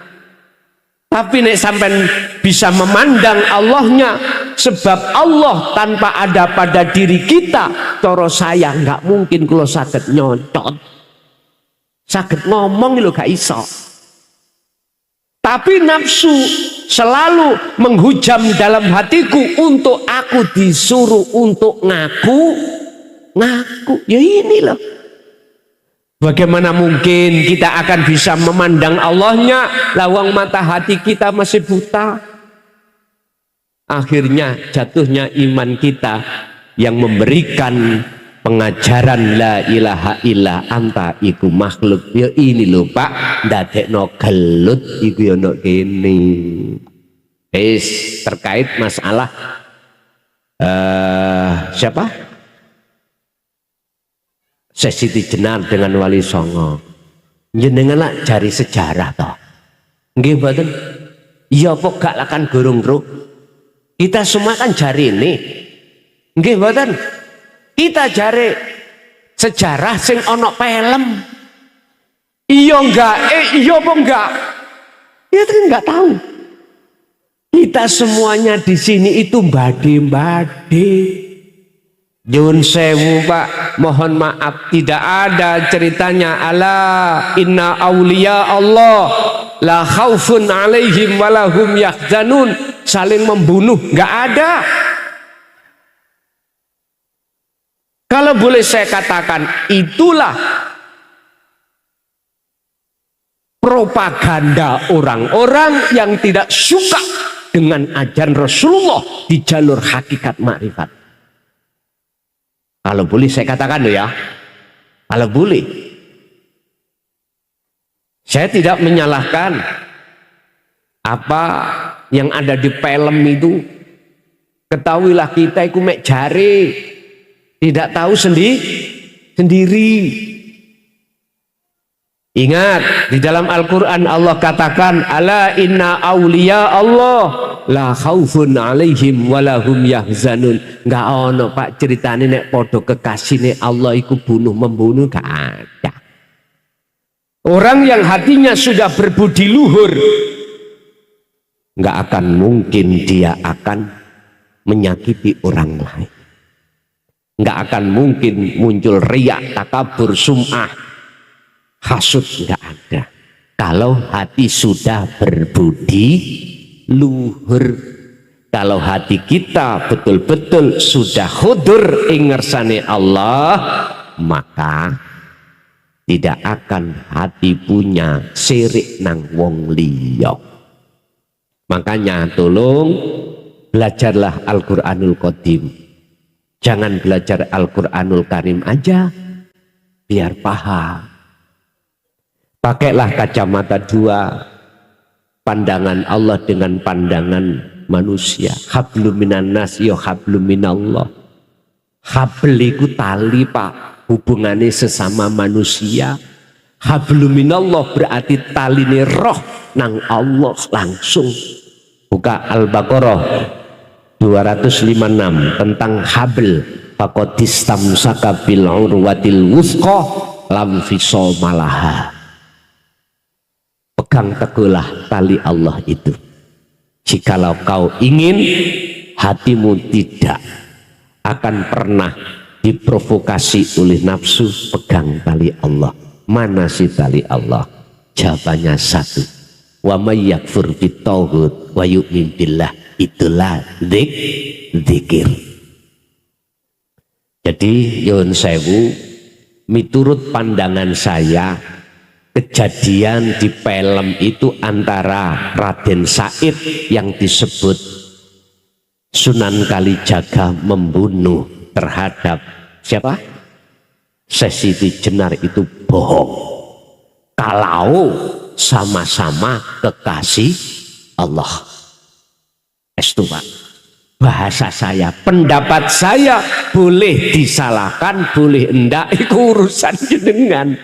Tapi nek sampean bisa memandang Allahnya, sebab Allah tanpa ada pada diri kita, coro saya gak mungkin kula saged nyontot, saged ngomong lho gak iso. Tapi nafsu selalu menghujam dalam hatiku untuk aku disuruh untuk ngaku. Ya ini loh. Bagaimana mungkin kita akan bisa memandang Allahnya lawang mata hati kita masih buta. Akhirnya jatuhnya iman kita yang memberikan pengajaran la ilaha illa anta iku makhluk. Ya ini lho Pak, ndadekno gelut iku ya ndok kene. Terkait masalah siapa? Sesiti Jenar dengan Wali Songo. Jenengan lak jari sejarah toh. Nggih mboten? Ya apa gak lakan gorong roh. Kita semua kan jari ini. Nggih mboten? Kita jari sejarah sing ono film. Iya enggak? Iya apa enggak? Ya kan enggak tahu. Kita semuanya di sini itu mbade-mbade. Nyun sewu Pak, mohon maaf tidak ada ceritanya ala inna auliya Allah la khaufun alaihim walahum yahzanun, saling membunuh, enggak ada. Kalau boleh saya katakan, itulah propaganda orang-orang yang tidak suka dengan ajaran Rasulullah di jalur hakikat makrifat. Kalau boleh saya katakan ya, kalau boleh. Saya tidak menyalahkan apa yang ada di film itu. Ketahuilah kita itu mek jari, tidak tahu sendiri. Ingat, di dalam Al-Quran Allah katakan, ala inna awliya Allah la khaufun alaihim walahum yahzanun. Nggak ono Pak ceritanya nek podo kekasihnya Allah iku membunuh, gak ada. Orang yang hatinya sudah berbudi luhur, nggak akan mungkin dia akan menyakiti orang lain. Nggak akan mungkin muncul riak, takabur, sum'ah, hasud, nggak ada. Kalau hati sudah berbudi luhur, kalau hati kita betul-betul sudah khudur ingersane Allah, maka tidak akan hati punya sirik nang wong liya. Makanya tolong belajarlah Al-Quranul Qadim. Jangan belajar Al-Quranul Karim aja biar paham. Pakailah kacamata dua, pandangan Allah dengan pandangan manusia. Hablum minan nas ya hablum minallah. Habl iku tali Pak, hubungannya sesama manusia. Hablum minallah berarti taline roh nang Allah langsung. Buka Al-Baqarah 256 tentang habl. Faqadistamsaka bil urwatil wuthqa lam fisomalaha. Pegang teguhlah tali Allah itu. Jikalau kau ingin hatimu tidak akan pernah diprovokasi oleh nafsu, pegang tali Allah. Mana sih tali Allah? Jawabannya satu. Wa may yakfur bitauhid wa yu'min billah, itulah zikir. Jadi yun sewu, miturut pandangan saya, kejadian di film itu antara Raden Said yang disebut Sunan Kalijaga membunuh terhadap siapa? Siti Jenar itu bohong. Kalau sama-sama kekasih Allah. Estu Pak. Bahasa saya, pendapat saya boleh disalahkan, boleh enggak, itu urusan jenengan.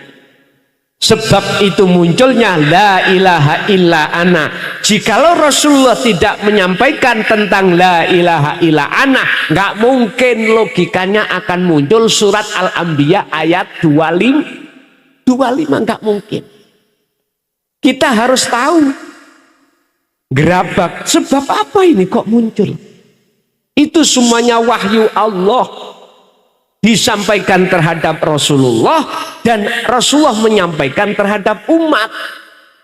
Sebab itu munculnya la ilaha illa ana. Jikalau Rasulullah tidak menyampaikan tentang la ilaha illa ana, nggak mungkin logikanya akan muncul surat Al-Anbiya ayat 25, nggak mungkin. Kita harus tahu gerabak sebab apa ini kok muncul. Itu semuanya wahyu Allah disampaikan terhadap Rasulullah, dan Rasulullah menyampaikan terhadap umat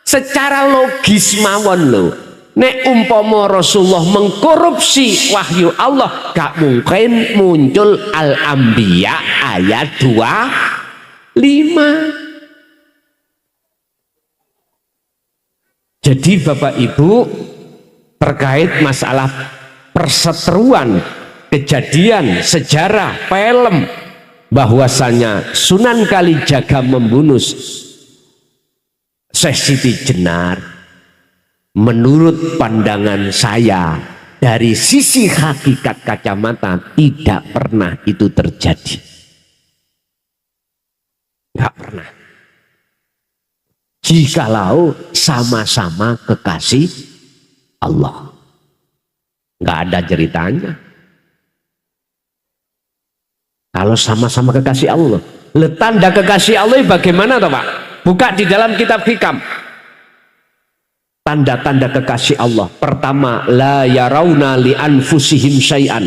secara logis mawon loh. Nek umpama Rasulullah mengkorupsi wahyu Allah, gak mungkin muncul Al-Anbiya ayat 25. Jadi Bapak Ibu, terkait masalah perseteruan kejadian sejarah film bahwasanya Sunan Kalijaga membunuh Syekh Siti Jenar, menurut pandangan saya dari sisi hakikat kacamata tidak pernah itu terjadi, nggak pernah. Jikalau sama-sama kekasih Allah, nggak ada ceritanya. Kalau sama-sama kekasih Allah, tanda kekasih Allah bagaimana toh Pak? Buka di dalam kitab Hikam. Tanda-tanda kekasih Allah. Pertama, la yarawna li anfusihim syai'an.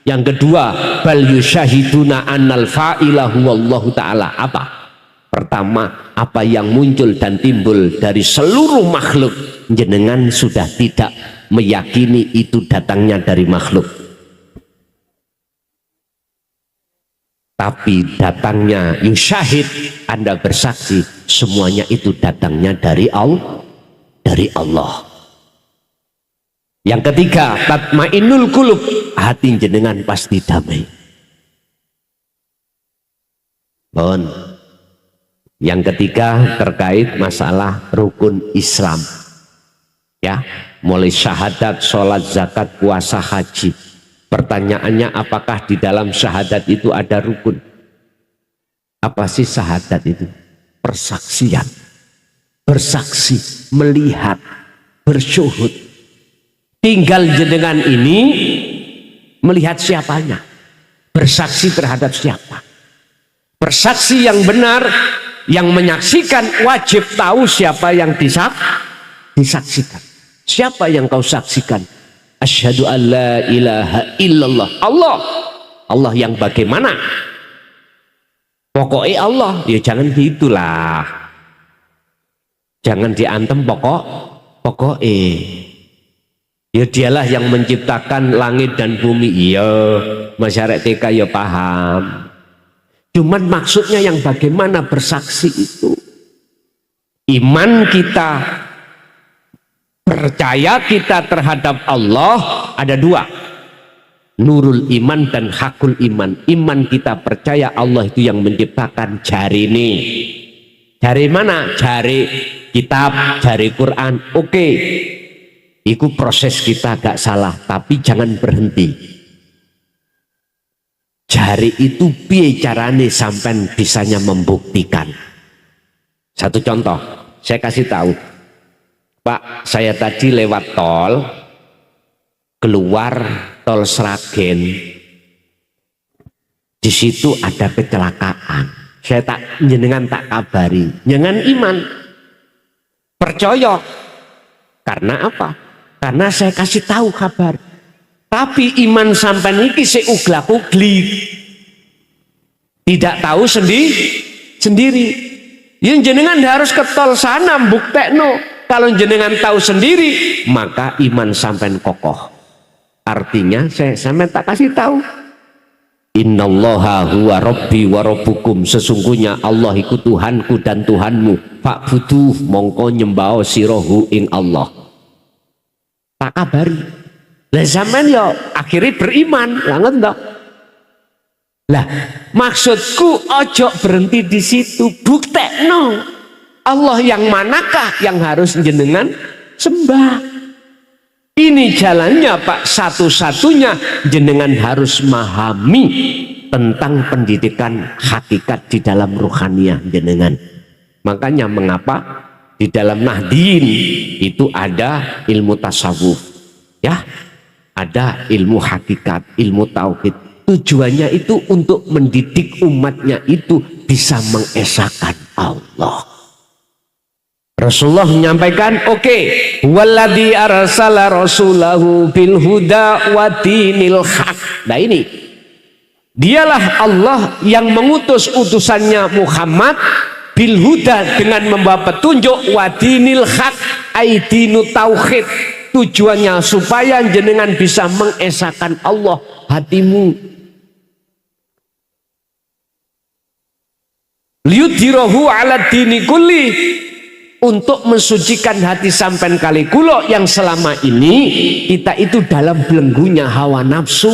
Yang kedua, bal yusyahiduna annal fa'ilahu wallahu ta'ala. Apa? Pertama, apa yang muncul dan timbul dari seluruh makhluk, jenengan sudah tidak meyakini itu datangnya dari makhluk, tapi datangnya yusyahid, Anda bersaksi semuanya itu datangnya dari Allah. Yang ketiga, tatmainnul qulub, hati jenengan pasti damai. Bon. Yang ketiga terkait masalah rukun Islam. Ya, mulai syahadat, sholat, zakat, puasa, haji. Pertanyaannya, apakah di dalam syahadat itu ada rukun? Apa sih syahadat itu? Persaksian. Bersaksi, melihat, bersyuhud. Tinggal jenengan ini melihat siapanya, bersaksi terhadap siapa. Bersaksi yang benar, yang menyaksikan wajib tahu siapa yang disaksikan. Siapa yang kau saksikan? Asyhadu an la ilaha illallah. Allah yang bagaimana? Pokoknya Allah, ya jangan gitulah. Jangan diantem pokoknya. Ya dialah yang menciptakan langit dan bumi. Iya, masyarakat TK ya paham. Cuman maksudnya yang bagaimana bersaksi itu. Iman kita, percaya kita terhadap Allah ada dua. Nurul iman dan hakul iman. Iman kita percaya Allah itu yang menciptakan jari ini. Jari mana? Jari kitab, jari Quran. Oke. Itu proses kita gak salah, tapi jangan berhenti. Jari itu piye carane sampai bisanya membuktikan. Satu contoh, saya kasih tahu. Pak, saya tadi lewat tol, keluar tol Sragen. Di situ ada kecelakaan. Saya jenengan tak kabari, jangan iman. Percaya. Karena apa? Karena saya kasih tahu kabar. Tapi iman sampai niki seuglak-ugli. Tidak tahu sendiri. Yang jenengan harus ke tol sana buktekno. Kalau jenengan tahu sendiri, maka iman sampai kokoh. Artinya saya sampai tak kasih tahu. Innallaha huwa rabbi wa rabbukum, sesungguhnya Allah iku Tuhanku dan Tuhanmu. Fa'buduh, mongko nyembah sirohu ing Allah. Tak kabari. Lah sampean yo akhirnya beriman, langet enggak? Lah maksudku ojo berhenti di situ, buktekno. Allah yang manakah yang harus jenengan sembah? Ini jalannya Pak, satu-satunya jenengan harus memahami tentang pendidikan hakikat di dalam ruhaniyah jenengan. Makanya mengapa di dalam Nahdien itu ada ilmu tasawuf, ya, ada ilmu hakikat, ilmu tauhid. Tujuannya itu untuk mendidik umatnya itu bisa mengesahkan Allah. Rasulullah menyampaikan, oke, walladzi arsala rasulahu bil huda wa dinil haq. Nah ini, dialah Allah yang mengutus utusannya Muhammad bil huda dengan membawa petunjuk wa dinil haq, aidinu tauhid. Tujuannya supaya jenengan bisa mengesahkan Allah hatimu. Liyudhirahu ala dini kulli, untuk mensucikan hati sampean kali kulo yang selama ini kita itu dalam belenggunya hawa nafsu.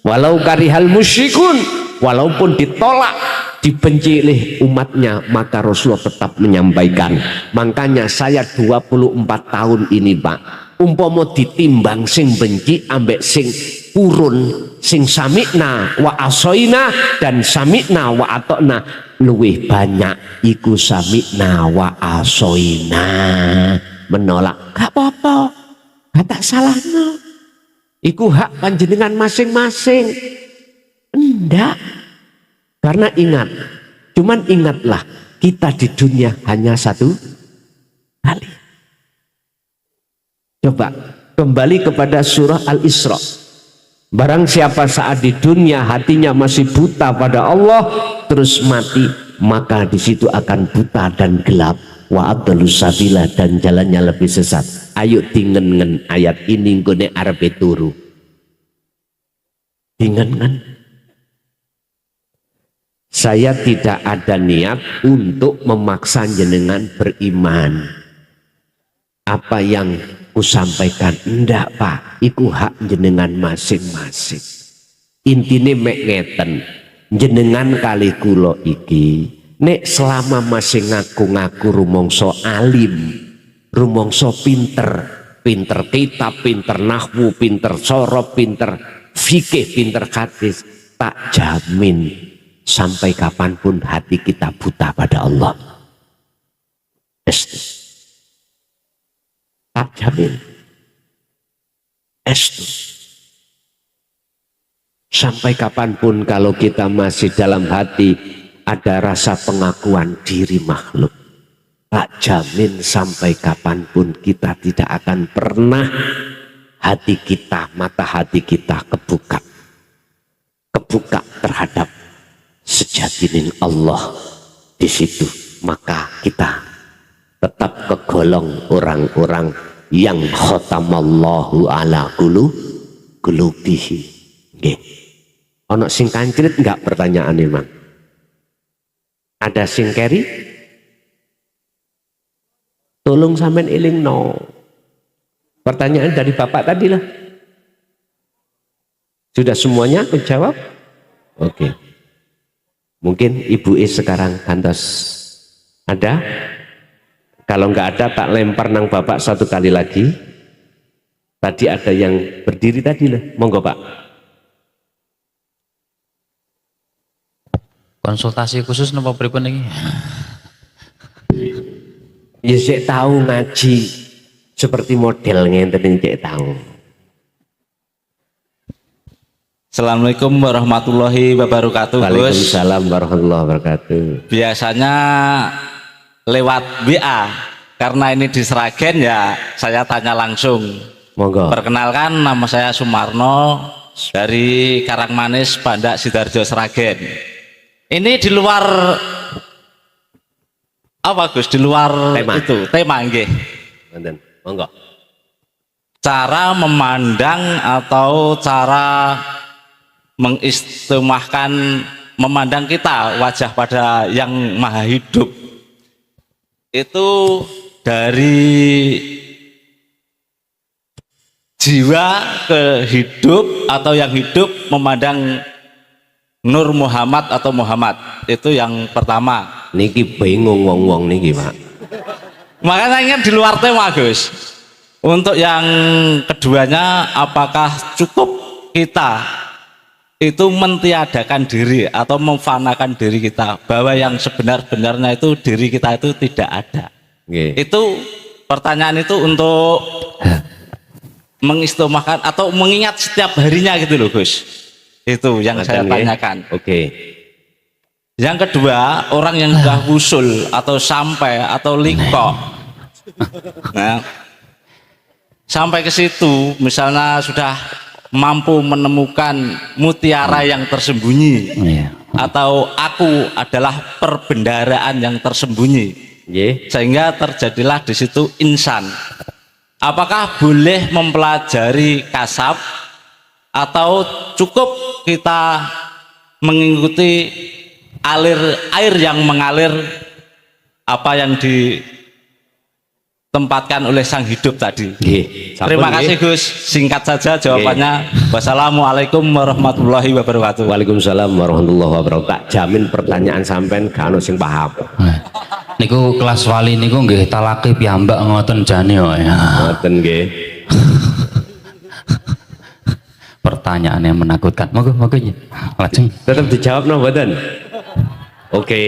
Walau karihal musyrikun, walaupun ditolak, dibenci oleh umatnya, maka Rasulullah tetap menyampaikan. Makanya saya 24 tahun ini Pak, umpama ditimbang sing benci ambek sing purun, sing sami'na wa asoina dan sami'na wa atokna, luwih banyak iku sami'na wa asoina, menolak. Gak apa-apa, gak tak salah no. Iku hak panjenengan masing-masing. Enggak. Karena ingat, cuman ingatlah, kita di dunia hanya satu kali. Coba kembali kepada surah Al-Isra. Barang siapa saat di dunia hatinya masih buta pada Allah, terus mati, maka di situ akan buta dan gelap. Wa adallus sabila, dan jalannya lebih sesat. Ayo dingen ayat ini nggone arepe turu. Dingen. Saya tidak ada niat untuk memaksa jenengan beriman. Apa yang kusampaikan ndak Pak, iku hak jenengan masing-masing. Intine mek ngeten, jenengan kali kula iki nek selama masih ngaku-ngaku rumangsa alim, rumangsa pinter kitab, pinter nahwu, pinter sorob, pinter fikih, pinter hadis, tak jamin sampai kapanpun hati kita buta pada Allah. Tak jamin. Sampai kapanpun kalau kita masih dalam hati ada rasa pengakuan diri makhluk, tak jamin sampai kapanpun kita tidak akan pernah hati kita, mata hati kita kebuka terhadap sejatining Allah di situ. Maka kita tetap kegolong orang-orang yang khotamallahu ala qulubihi. Nggih. Ono sing kancrit enggak pertanyaan Mang? Ada sing keri? Tolong sampean elingno. Pertanyaan dari Bapak tadi lah. Sudah semuanya menjawab? Oke. Mungkin Ibu sekarang kantos ada? Kalau enggak ada tak lempar nang Bapak satu kali lagi. Tadi ada yang berdiri tadi lah. Monggo Pak. Konsultasi khusus napa pripun iki? Ya sik tahu ngaji seperti model ngenten cek tahu. Assalamualaikum warahmatullahi wabarakatuh. Waalaikumsalam warahmatullahi wabarakatuh. Biasanya lewat WA, karena ini di Sragen ya saya tanya langsung. Monggo. Perkenalkan, nama saya Sumarno dari Karangmanis, Pandak, Sidoarjo, Sragen. Ini di luar apa Gus? Di luar tema. itu tema nggih. Monggo. Cara memandang atau cara mengistimahkan memandang kita, wajah pada yang maha hidup itu dari jiwa ke hidup, atau yang hidup memandang Nur Muhammad atau Muhammad. Itu yang pertama. Niki bingung wong-wong niki Pak. Makanya ingin di luar tema Gus. Untuk yang keduanya, apakah cukup kita itu mentiadakan diri atau memfanakan diri kita, bahwa yang sebenar-benarnya itu diri kita itu tidak ada. Itu pertanyaan itu untuk mengistimahkan atau mengingat setiap harinya gitu loh Gus. Itu yang saya tanyakan. Oke. Yang kedua, orang yang sudah wusul atau sampai atau liko, nah, sampai ke situ, misalnya sudah mampu menemukan mutiara yang tersembunyi, atau aku adalah perbendaharaan yang tersembunyi, sehingga terjadilah di situ insan. Apakah boleh mempelajari kasab atau cukup kita mengikuti alir air yang mengalir apa yang ditempatkan oleh sang hidup tadi? Terima kasih Gus, singkat saja jawabannya. Wassalamualaikum warahmatullahi wabarakatuh. Waalaikumsalam warahmatullahi wabarakatuh. Tak jamin pertanyaan sampean gak ono sing paham. Niku kelas wali niku nggih talake piyambak ngoten jane kok ya. Ngoten nggih. Pertanyaan yang menakutkan. Moga lajeng. Tetap dijawab no mboten? Oke.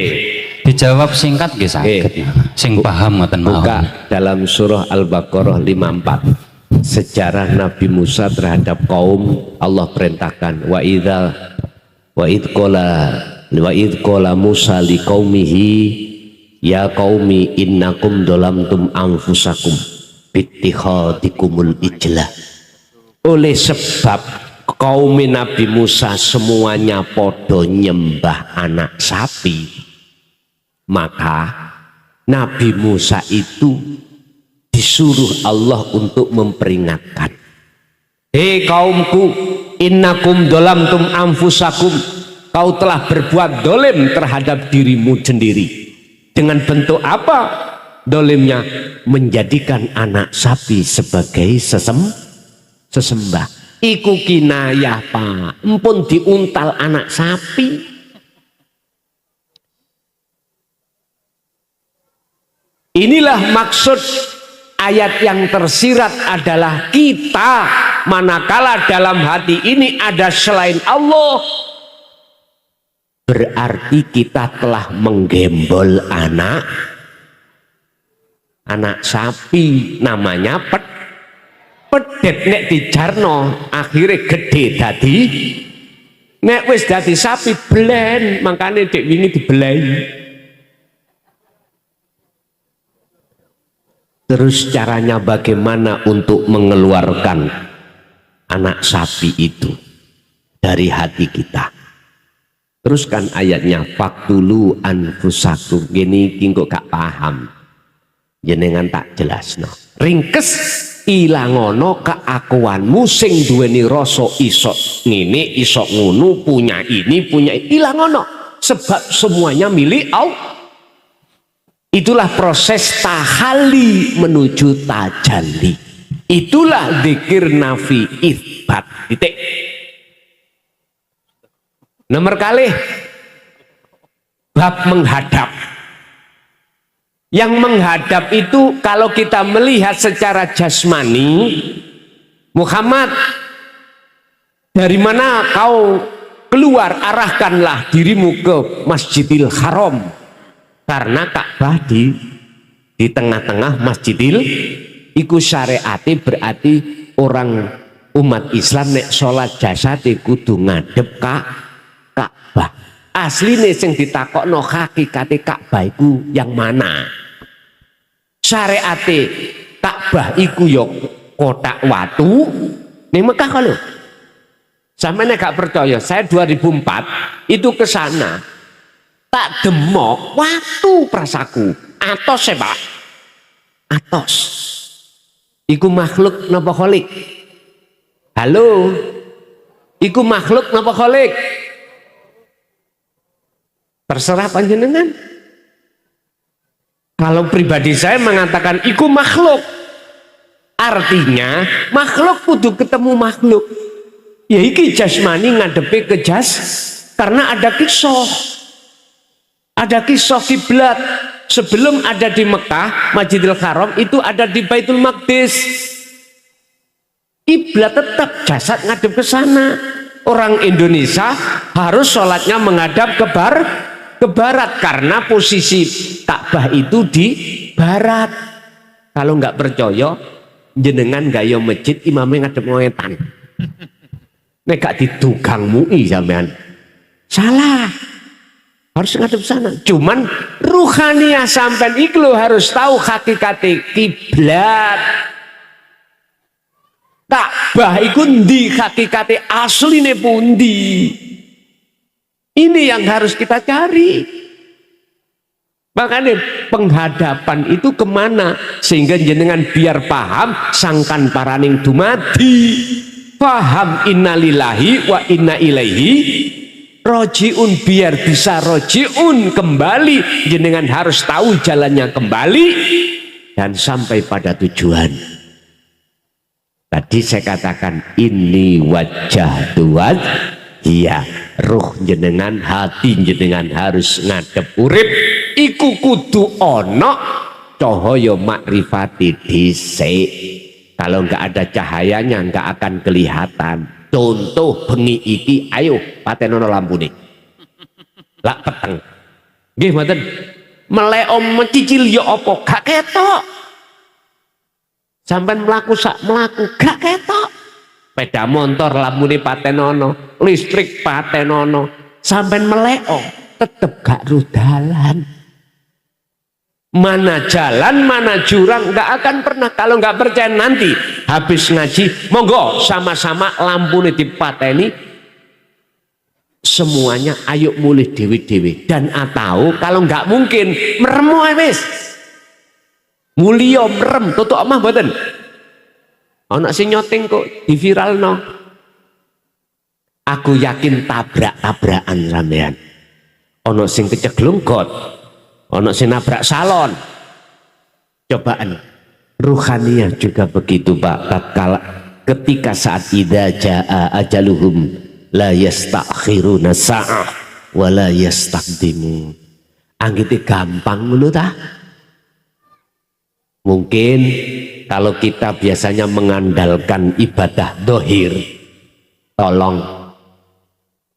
Dijawab singkat nggih saged. Sing paham ngoten mawon. Buka dalam surah Al-Baqarah 54. Sejarah Nabi Musa terhadap kaum. Allah perintahkan wa idh qala Musa liqaumihi Ya qaumi innakum dolamtum anfusakum bittikhadikumul ijlah. Oleh sebab kaum Nabi Musa semuanya podo nyembah anak sapi, maka Nabi Musa itu disuruh Allah untuk memperingatkan, hei kaumku, innakum dolamtum anfusakum, kau telah berbuat dolim terhadap dirimu sendiri. Dengan bentuk apa dolimnya? Menjadikan anak sapi sebagai sesembah. Iku kinayah pak, empun diuntal anak sapi. Inilah maksud ayat yang tersirat adalah kita manakala dalam hati ini ada selain Allah, berarti kita telah menggembol anak sapi, namanya pedet. Nek dijarno akhirnya gede dadi, nek wis dadi sapi belen, makanya dek wingi dibelai. Terus caranya bagaimana untuk mengeluarkan anak sapi itu dari hati kita? Teruskan ayatnya, faktulu anfusakum. Gini kok gak paham, jenengan tak jelasno. Ringkes ilangono keakuanmu sing duweni rasa iso ngene iso ngono, punya ini punya ilangono, sebab semuanya milik Allah. Itulah proses tahalli menuju tajalli. Itulah dzikir nafi itsbat. Titik. Nomor kali bab menghadap. Yang menghadap itu kalau kita melihat secara jasmani, Muhammad, dari mana kau keluar? Arahkanlah dirimu ke Masjidil Haram, karena Ka'bah di tengah-tengah Masjidil iku syariate, berarti orang umat Islam nek sholat jasate kudu ngadep Ka'bah. Asline sing ditakokno hakikate Ka'bah iku yang mana? Syariate Ka'bah iku yo kotak watu ning Mekah kalau. Sampeyan nek gak percaya, saya 2004 itu ke sana. Tak demok watu prasaku. Atos ya Pak. Atos. Iku makhluk napa kholik? Halo. Iku makhluk napa kholik? Terserah panjenengan. Kalau pribadi saya mengatakan iku makhluk, artinya makhluk kudu ketemu makhluk. Ya iki jasmani ngadepi ke karena ada kisah kiblat. Sebelum ada di Mekah Masjidil Haram, itu ada di Baitul Maqdis. Kiblat tetap jasad ngadep ke sana. Orang Indonesia harus sholatnya menghadap ke barat karena posisi Ka'bah itu di barat. Kalau nggak percaya, jenengan gaya masjid imamnya ngadep ngewetan. Nek gak didugang MUI sampean. Salah. Harus ngadep sana. Cuman ruhaniyah sampean iku harus tahu hakikat kiblat. Ka'bah iku ndi hakikate asline pundi? Ini yang harus kita cari. Makanya penghadapan itu kemana? Sehingga jenengan biar paham sangkan paraning dumadi. Paham innalillahi wa inna ilaihi rojiun, biar bisa rojiun kembali. Jenengan harus tahu jalannya kembali dan sampai pada tujuan. Tadi saya katakan ini wajah tuan. Iya, ruh jenengan, hati jenengan harus ngadep urip. Iku kudu ono cahaya makrifati dhisik. Kalau nggak ada cahayanya nggak akan kelihatan. Contoh bengi iki, ayo patenono lampune. Lak peteng. Nggih mboten. Melek mencicil ya apa gak ketok. Sampai melaku sak melaku gak ketok. Sepeda motor lampune patenono, listrik patenono, sampai meleo tetep gak rudalan. mana jalan, mana jurang, nggak akan pernah. Kalau nggak percaya nanti habis ngaji, monggo sama-sama lampu ini dipateni semuanya, ayo mulih dewi-dewi. Dan atau kalau nggak mungkin merem wis mulio merem tutuk omah mboten. Ana sing nyoting kok di viralno. Aku yakin tabrak-tabrakan sampean. Ana sing keceglung got, ana sing nabrak salon. Cobaan ruhaniyah juga begitu Pak. Tatkala ketika saat idza jaa ajaluhum la yastakhiruna sa'ah wa la yastaqdimu. Anggite gampang ngono ta? Mungkin kalau kita biasanya mengandalkan ibadah dohir,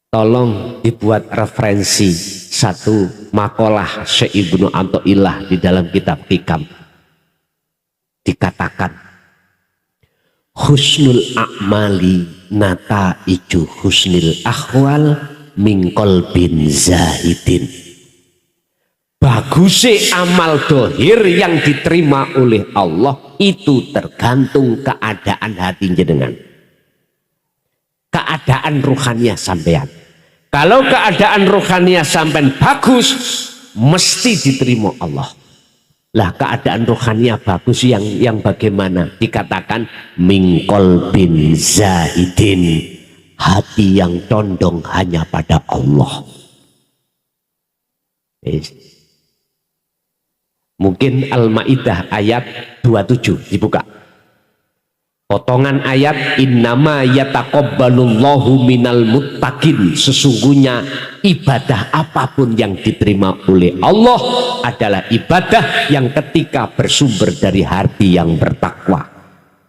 tolong dibuat referensi satu makalah Syekh Ibnu Athaillah di dalam kitab Hikam. Dikatakan husnul a'mali nataiju husnil akhwal min qalbin zahidin. Bagusnya amal dohir yang diterima oleh Allah itu tergantung keadaan hati jenengan, keadaan ruhaniyah sampean. Kalau keadaan ruhaniyah sampean bagus, mesti diterima Allah. Lah keadaan ruhaniyah bagus yang bagaimana? Dikatakan min qalbin zahidin, hati yang condong hanya pada Allah. Mungkin Al-Maidah ayat 27 dibuka. Potongan ayat innama yataqabbalullahu minal muttaqin. Sesungguhnya ibadah apapun yang diterima oleh Allah adalah ibadah yang ketika bersumber dari hati yang bertakwa.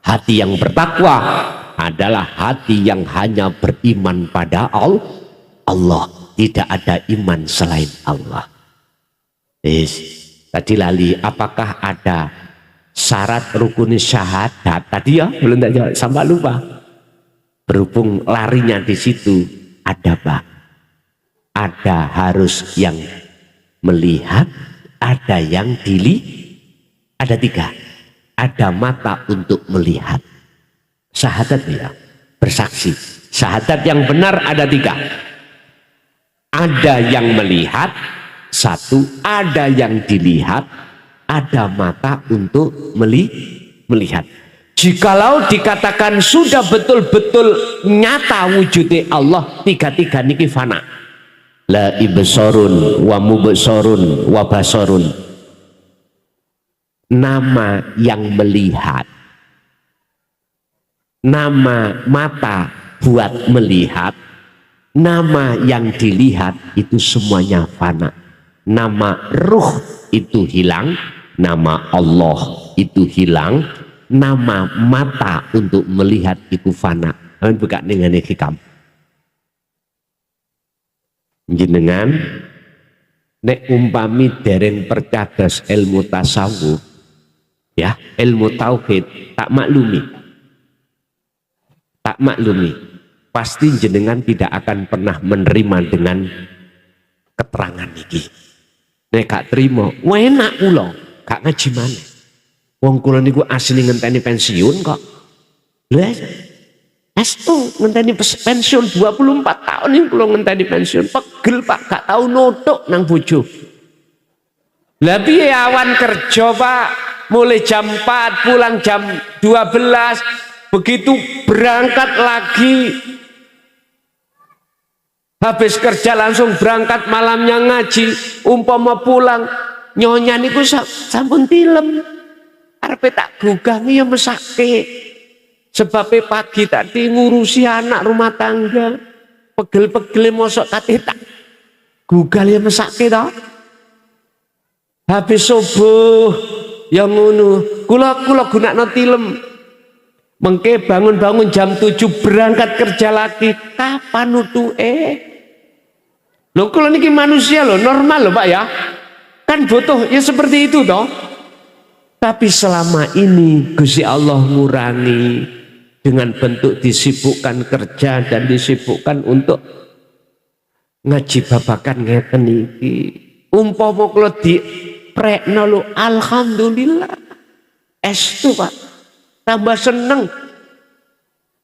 Hati yang bertakwa adalah hati yang hanya beriman pada Allah. Tidak ada iman selain Allah. Tadi lali, apakah ada syarat rukun syahadat? Tadi ya belum tak jawab, sampai lupa. Berhubung larinya di situ, ada Pak. Ada harus yang melihat, ada yang ada 3. Ada mata untuk melihat. Syahadat ya, bersaksi. Syahadat yang benar ada 3. Ada yang melihat, 1, ada yang dilihat, ada mata untuk melihat. Jikalau dikatakan sudah betul-betul nyata wujudnya Allah, 3 niki fana. La ibsorun wa mubsorun wa basarun. Nama yang melihat, nama mata buat melihat, nama yang dilihat itu semuanya fana. Nama ruh itu hilang, nama Allah itu hilang, nama mata untuk melihat itu fana. Amin buka dengan hikam. Jenengan nek umpami dereng percadas ilmu tasawuf, ya ilmu tauhid tak maklumi, pasti jenengan tidak akan pernah menerima dengan keterangan ini. Nek gak terima, enak kula, gak ngaji maneh. Wong kula niku asli ngenteni pensiun kok. Lha estu ngenteni pensiun 24 tahun ini kula ngenteni pensiun. Pegel Pak, gak tau nutuk nang bojo. Lah piye awan kerja Pak, mulai jam 4 pulang jam 12, begitu berangkat lagi. Habis kerja langsung berangkat, malamnya ngaji, umpama pulang nyonya niku sampun tilem. Arepe tak gugangi ya mesake. Sebabnya pagi tadi ngurusi anak rumah tangga, pegel-pegel mosok tadi tak gugal ya mesake toh. Habis subuh ya ngono, kula gunakno tilem. Mengke bangun-bangun jam 7 berangkat kerja lagi, kapan nutuke? Loh kalau niki manusia loh, normal loh Pak ya. Kan butuh ya seperti itu toh. Tapi selama ini Gusti Allah ngurangi dengan bentuk disibukkan kerja dan disibukkan untuk ngaji babakan ngeten iki. Umpama kula prekno lu alhamdulillah. Estu Pak, tambah seneng.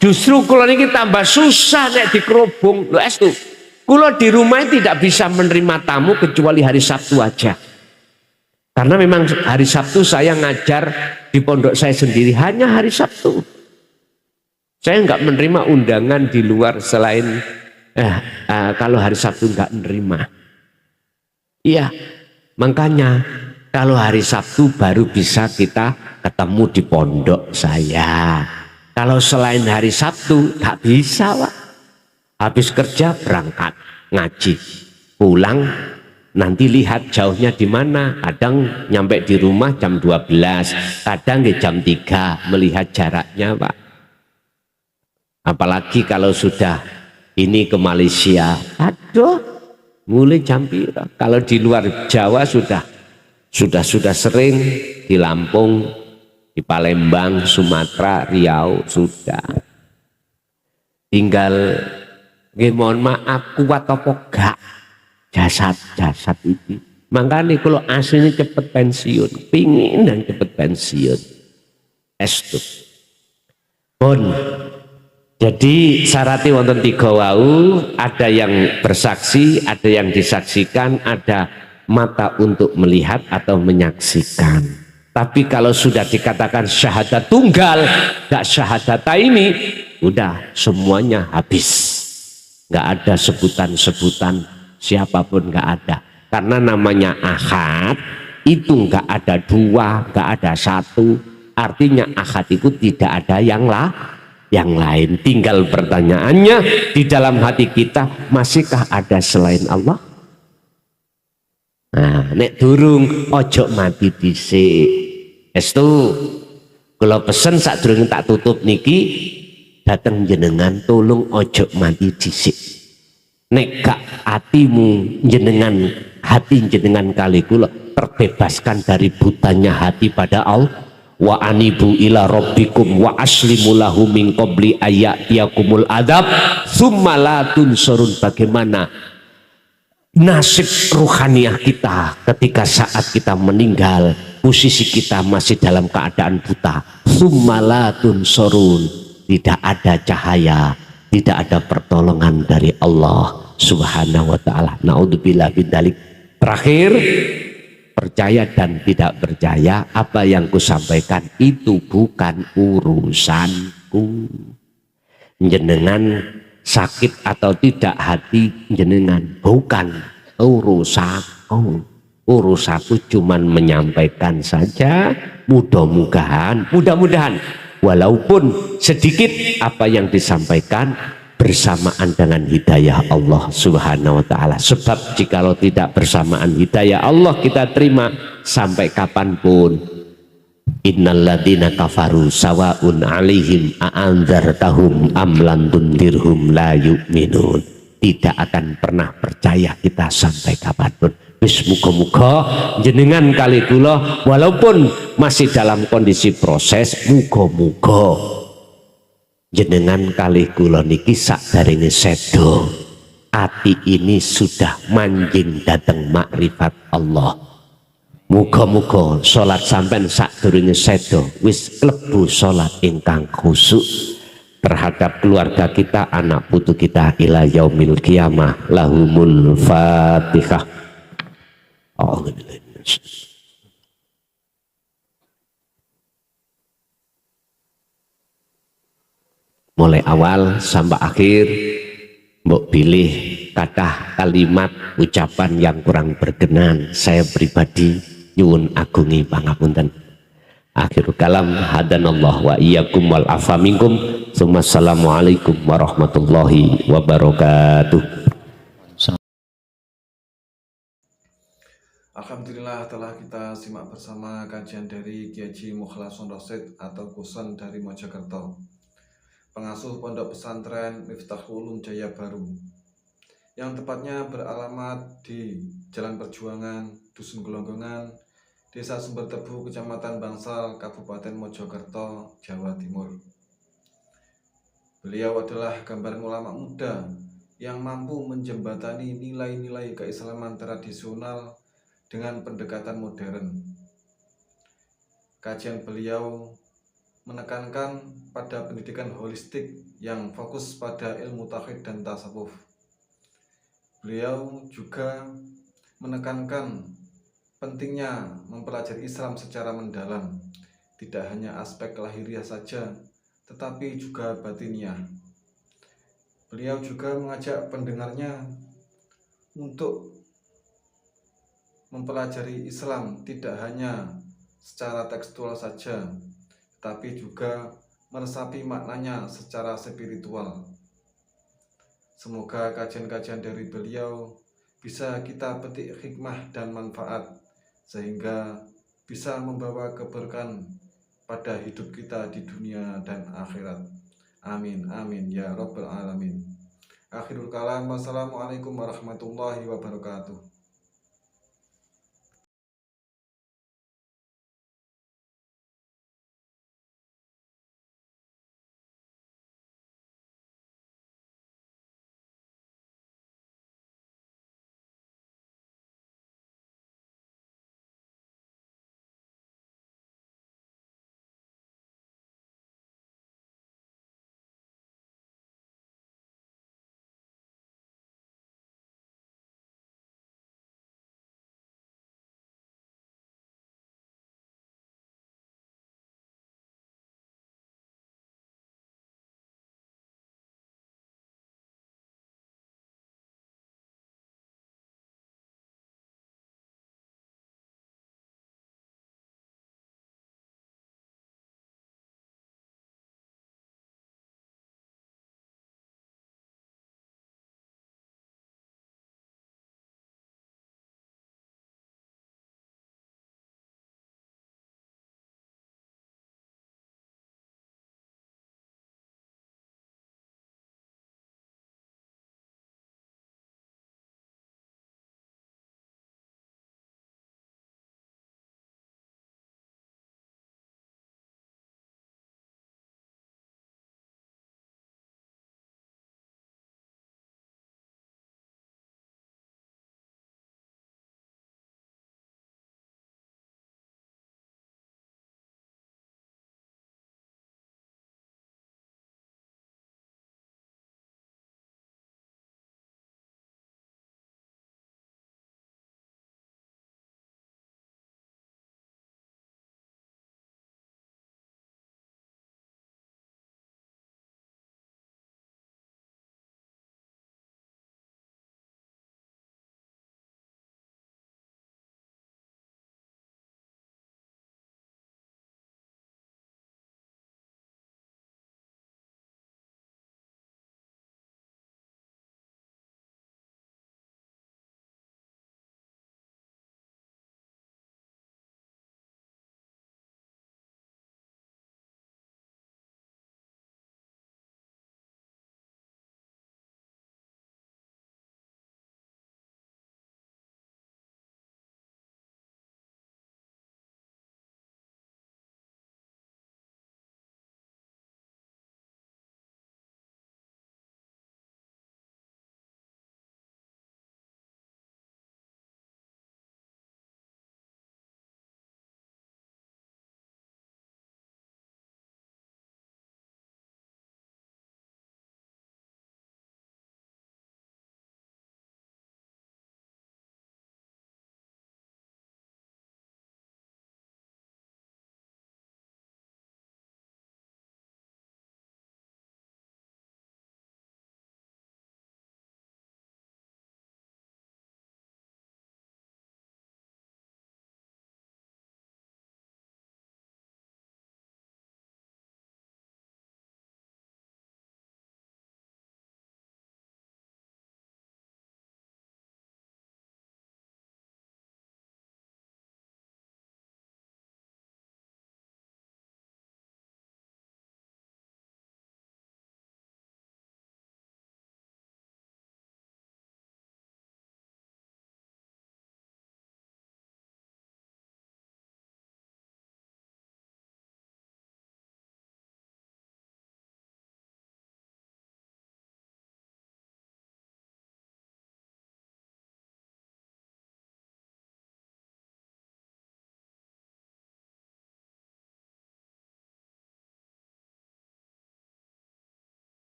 Justru kula niki tambah susah nek dikerubung. Lho estu. Kula di rumah tidak bisa menerima tamu kecuali hari Sabtu aja. Karena memang hari Sabtu saya ngajar di pondok saya sendiri, hanya hari Sabtu. Saya nggak menerima undangan di luar selain kalau hari Sabtu nggak menerima. Iya, makanya kalau hari Sabtu baru bisa kita ketemu di pondok saya. Kalau selain hari Sabtu nggak bisa Pak. Habis kerja berangkat ngaji, pulang nanti lihat jauhnya di mana. Kadang nyampe di rumah jam 12, kadang di jam 3 melihat jaraknya Pak. Apalagi kalau sudah ini ke Malaysia, aduh, mulai jam pira. Kalau di luar Jawa sudah sering di Lampung, di Palembang, Sumatera, Riau sudah. Tinggal mohon maaf kuat apa gak jasad itu. Makanya kalau aslinya cepet pensiun, pingin dan cepet pensiun. Estu. Pun. Jadi syaratnya wonten 3 wau, ada yang bersaksi, ada yang disaksikan, ada mata untuk melihat atau menyaksikan. Tapi kalau sudah dikatakan syahadat tunggal, gak syahadata ini, udah semuanya habis. Gak ada sebutan-sebutan siapapun, gak ada. Karena namanya ahad, itu gak ada 2, gak ada 1. Artinya ahad itu tidak ada yang lain. Tinggal pertanyaannya, di dalam hati kita masihkah ada selain Allah? Nah, nek durung ojo mati dhisik. Estu kalau pesen sadurunge tak tutup niki, dateng jenengan tolong ojo mati dhisik. Nek gak hatimu jenengan, hati jenengan kali kula terbebaskan dari butanya hati pada Allah. Wa anibu ila rabbikum wa aslimu lahu min qabli ayatiyakumul adab tsumma la tunsurun. Bagaimana nasib ruhaniah kita ketika saat kita meninggal, posisi kita masih dalam keadaan buta. Tsumma la tunsurun, tidak ada cahaya, tidak ada pertolongan dari Allah Subhanahu wa taala. Naudzubillah min dzalik. Terakhir, percaya dan tidak percaya, apa yang kusampaikan itu bukan urusanku. Jenengan sakit atau tidak hati jenengan bukan urusanku. Urusanku cuman menyampaikan saja. Mudah-mudahan walaupun sedikit apa yang disampaikan bersamaan dengan hidayah Allah Subhanahu wa taala. Sebab jikalau tidak bersamaan hidayah Allah kita terima sampai kapanpun, innalladzina kafaru sawaun alaihim a'anzartahum am lam tundirhum la yu'minun. Tidak akan pernah percaya kita sampai kapanpun. Wis muga-muga jenengan kali kula walaupun masih dalam kondisi proses, muga-muga jenengan kali kula niki sakderenge sedo, ati ini sudah manjing dateng makrifat Allah. Muga-muga salat sampean sakderenge sedo wis klebu salat ingkang khusyuk terhadap keluarga kita, anak putu kita ila yaumil qiyamah. Lahumul Fatihah. Mulai awal sampai akhir mbok pilih kata kalimat ucapan yang kurang berkenan, saya pribadi nyuwun agungi pangapunten. Akhirul kalam, hadanallah wa iyyakum wal afa minkum. Assalamualaikum warahmatullahi wabarakatuh. Alhamdulillah telah kita simak bersama kajian dari Kiai Haji Mukhlason Rosyid atau Kuson dari Mojokerto, pengasuh pondok pesantren Miftahul Ulum Jaya Baru, yang tepatnya beralamat di Jalan Perjuangan, Dusun Gelonggongan, Desa Sumber Tebu, Kecamatan Bangsal, Kabupaten Mojokerto, Jawa Timur. Beliau adalah gambaran ulama muda yang mampu menjembatani nilai-nilai keislaman tradisional dengan pendekatan modern. Kajian beliau menekankan pada pendidikan holistik yang fokus pada ilmu tauhid dan tasawuf. Beliau juga menekankan pentingnya mempelajari Islam secara mendalam, tidak hanya aspek lahiriah saja, tetapi juga batiniah. Beliau juga mengajak pendengarnya untuk mempelajari Islam tidak hanya secara tekstual saja, tapi juga meresapi maknanya secara spiritual. Semoga kajian-kajian dari beliau bisa kita petik hikmah dan manfaat, sehingga bisa membawa keberkahan pada hidup kita di dunia dan akhirat. Amin, amin, ya Rabbal Alamin. Akhirul kalam, wassalamualaikum warahmatullahi wabarakatuh.